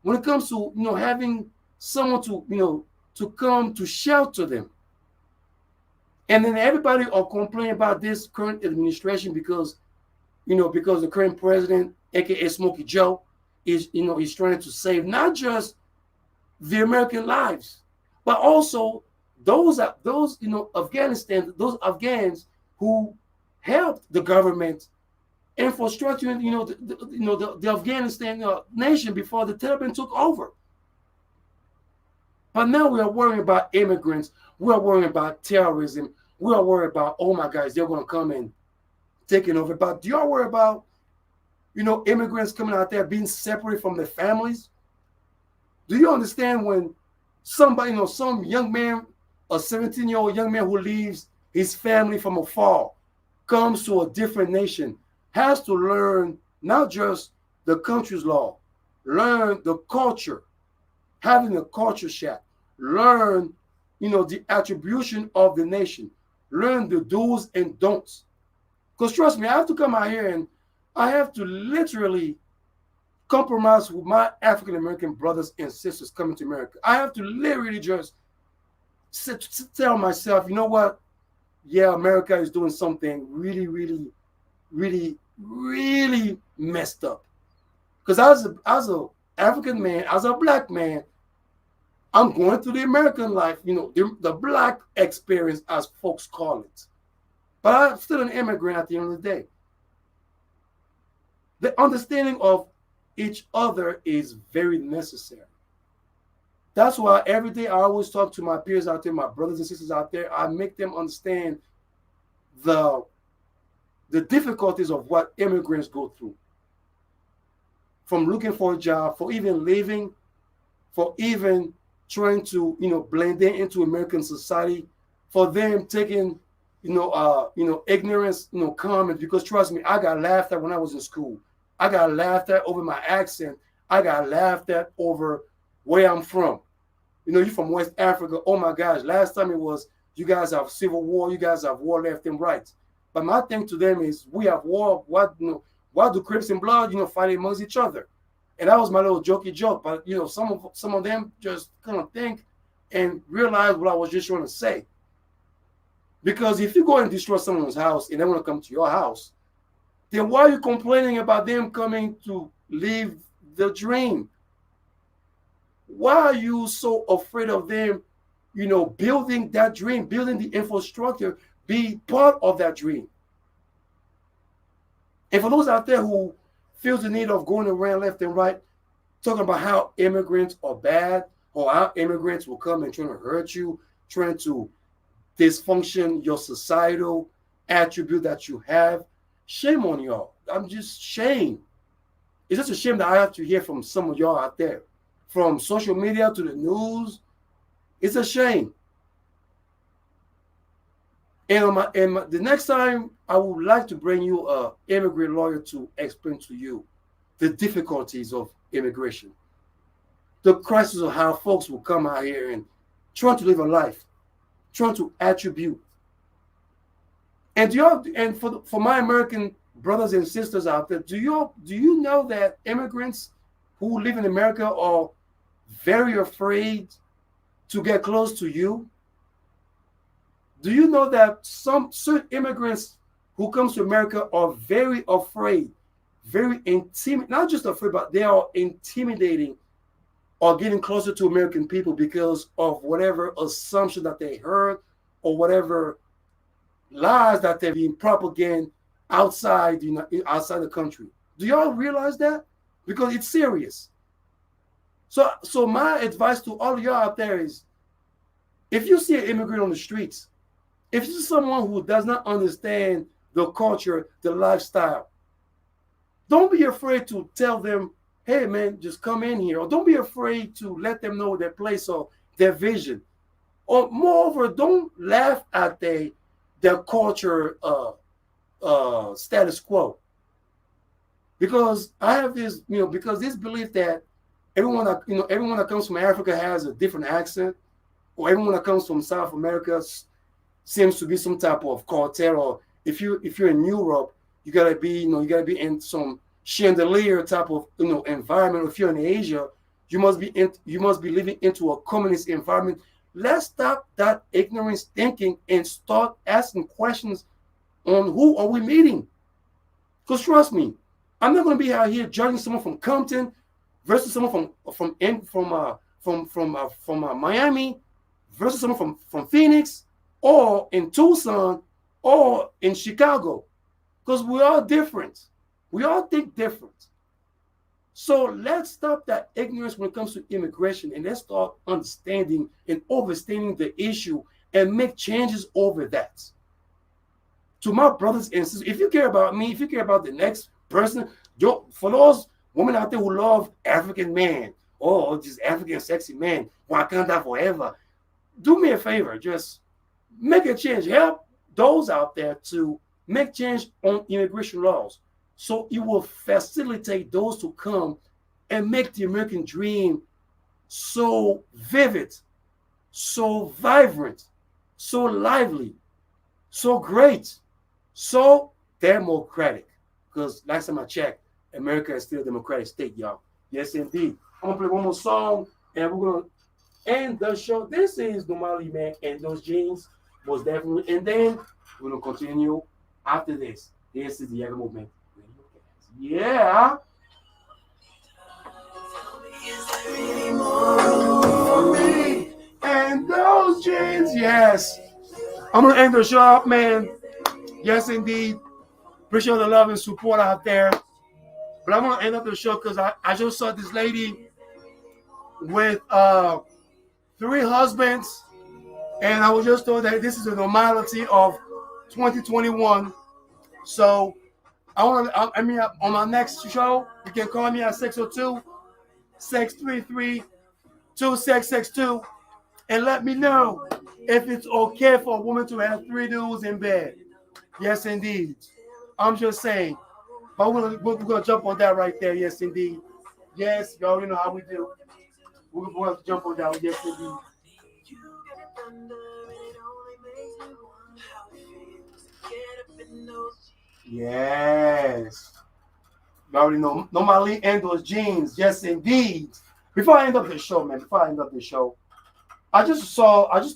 when it comes to having someone to come to shelter them, and then everybody are complaining about this current administration because the current president, aka Smokey Joe, is trying to save not just the American lives, but also those Afghanistan, those Afghans who helped the government infrastructure, the Afghanistan nation before the Taliban took over. But now we are worrying about immigrants. We are worrying about terrorism. We are worried about, oh my gosh, they're going to come and take it over. But do y'all worry about, immigrants coming out there being separated from their families? Do you understand when somebody, some young man, a 17-year-old young man who leaves his family from afar, comes to a different nation, has to learn not just the country's law, learn the culture, having a culture shock, learn, the attribution of the nation, learn the do's and don'ts. Because trust me, I have to come out here and I have to literally compromise with my African-American brothers and sisters coming to America. I have to literally just tell myself, you know what? Yeah, America is doing something really, really, really, really messed up. Because as a African man, as a black man, I'm going through the American life, the black experience, as folks call it. But I'm still an immigrant at the end of the day. The understanding of each other is very necessary. That's why every day I always talk to my peers out there, my brothers and sisters out there. I make them understand the difficulties of what immigrants go through. From looking for a job, for even living, for even trying to, blend in into American society, for them taking, ignorance, comments, because trust me, I got laughed at when I was in school. I got laughed at over my accent. I got laughed at over where I'm from. You're from West Africa. Oh my gosh, last time it was, you guys have civil war, you guys have war left and right. But my thing to them is, we have war. Why do Crips and Blood, fight amongst each other? And that was my little jokey joke. But some of them just couldn't think and realize what I was just trying to say. Because if you go and destroy someone's house and they want to come to your house, then why are you complaining about them coming to live the dream? Why are you so afraid of them, building that dream, building the infrastructure, be part of that dream? And for those out there who feel the need of going around left and right, talking about how immigrants are bad, or how immigrants will come and trying to hurt you, trying to dysfunction your societal attribute that you have, shame on y'all. I'm just shame. It's just a shame that I have to hear from some of y'all out there, from social media to the news. It's a shame. And the next time, I would like to bring you an immigrant lawyer to explain to you the difficulties of immigration, the crisis of how folks will come out here and try to live a life, trying to attribute. And for my American brothers and sisters out there, do you know that immigrants who live in America are very afraid to get close to you? Do you know that some certain immigrants who come to America are very afraid, very intimidating, not just afraid, but they are intimidating or getting closer to American people because of whatever assumption that they heard or whatever lies that they're being propagated outside, outside the country. Do y'all realize that? Because it's serious. So my advice to all of y'all out there is, if you see an immigrant on the streets, if you see someone who does not understand the culture, the lifestyle, don't be afraid to tell them, hey man, just come in here. Or don't be afraid to let them know their place or their vision. Or moreover, don't laugh at their culture status quo. Because I have this, because this belief that everyone that comes from Africa has a different accent, or everyone that comes from South America seems to be some type of cartel. Or if you're in Europe, you gotta be in some chandelier type of environment. Or if you're in Asia, you must be living into a communist environment. Let's stop that ignorance thinking and start asking questions on who are we meeting. Because trust me, I'm not going to be out here judging someone from Compton versus someone from Miami versus someone from Phoenix or in Tucson or in Chicago, because we're all different. We all think different. So let's stop that ignorance when it comes to immigration, and let's start understanding and understanding the issue and make changes over that. To my brothers and sisters, if you care about me, if you care about the next person, for those women out there who love African men, or just African sexy men, Wakanda forever, do me a favor, just make a change. Help those out there to make change on immigration laws, so it will facilitate those to come and make the American dream so vivid, so vibrant, so lively, so great, so democratic. Because last time I checked, America is still a democratic state, y'all. Yes, indeed. I'm going to play one more song, and we're going to end the show. This is Normally Man and Those Jeans, most definitely. And then we're going to continue after this. This is the Yaggah Movement. Yeah. For me and those jeans, yes. I'm going to end the show up, man. Yes, indeed. Appreciate the love and support out there. But I'm going to end up the show because I just saw this lady with 3 husbands. And I was just told that this is the normality of 2021. So on my next show, you can call me at 602-633-2662 and let me know if it's okay for a woman to have 3 dudes in bed. Yes, indeed. I'm just saying. But we're going to jump on that right there. Yes, indeed. Yes, you already know how we do. We're going to jump on that. Yes, indeed. Yes. You already know. Normally end those jeans. Yes, indeed. Before I end up the show, man, I just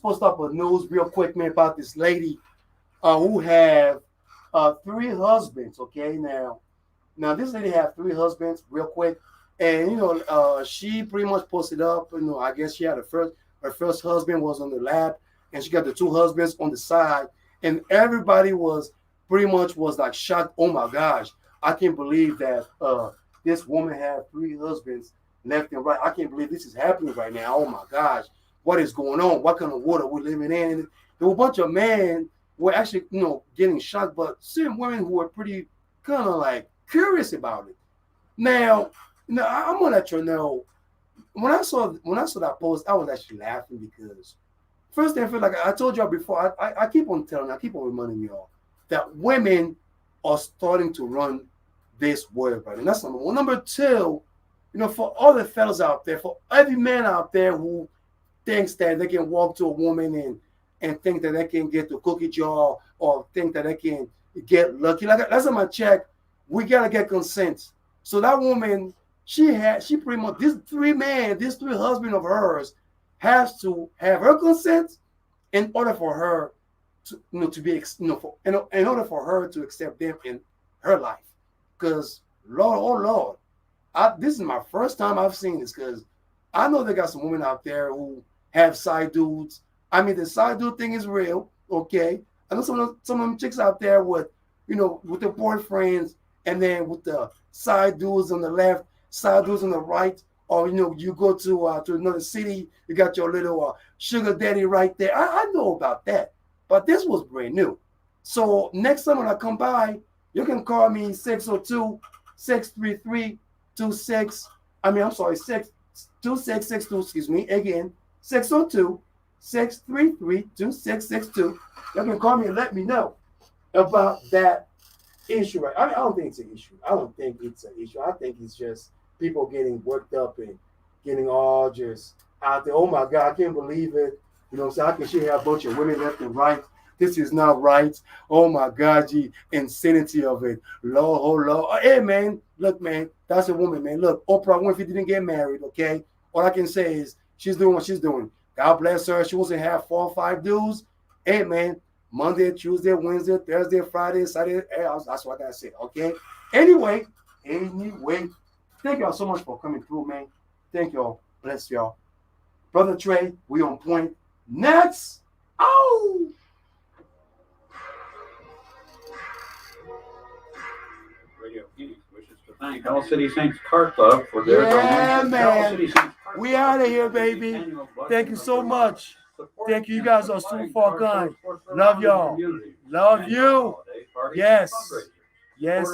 posted up a news real quick, man, about this lady who have 3 husbands. Okay, now this lady had 3 husbands, real quick, and she pretty much posted up. I guess she had her first husband was on the lap, and she got the 2 husbands on the side, and everybody was like shocked. Oh my gosh, I can't believe that this woman had 3 husbands left and right. I can't believe this is happening right now. Oh my gosh, what is going on? What kind of world are we living in? And there were a bunch of men who were actually, getting shocked, but some women who were pretty kind of like curious about it. Now, I'm gonna let you know. When I saw that post, I was actually laughing because first thing I feel like I told y'all before, I keep on reminding y'all that women are starting to run this world, right? And that's number 1. Number 2, for all the fellas out there, for every man out there who thinks that they can walk to a woman and think that they can get the cookie jar or think that they can get lucky. Like last time I checked, we gotta get consent. So that woman, she pretty much, these 3 husbands of hers has to have her consent in order for her to in order for her to accept them in her life. Because Lord, this is my first time I've seen this, because I know they got some women out there who have side dudes. I mean, the side dude thing is real, okay? I know some of them chicks out there with, with their boyfriends, and then with the side dudes on the left, side dudes on the right, or you go to another city, you got your little sugar daddy right there. I know about that, but this was brand new. So next time when I come by, you can call me 602-633-2662. I'm sorry, 2662. Excuse me. Again, 602-633-2662. You can call me and let me know about that issue. Right? I don't think it's an issue. I don't think it's an issue. I think it's just people getting worked up and getting all just out there. Oh my God, I can't believe it. So I can see a bunch of women left and right. This is not right. Oh my God, the insanity of it. Lord, oh Lord. Hey man, look, man, that's a woman, man. Look, Oprah Winfrey didn't get married, okay? All I can say is she's doing what she's doing. God bless her. She wants to have 4 or 5 dudes. Hey man, Monday, Tuesday, Wednesday, Thursday, Friday, Saturday. Hey, that's what I gotta say, okay? Anyway, thank y'all so much for coming through, man. Thank y'all. Bless y'all. Brother Trey, we on point. Next. Oh! Radio Phoenix wishes to thank Hell City Saints Car Club for their donation. Man. We out of here, baby. Thank you so much. Thank you. You guys are so far kind. Love y'all. Love you. Yes. Yes.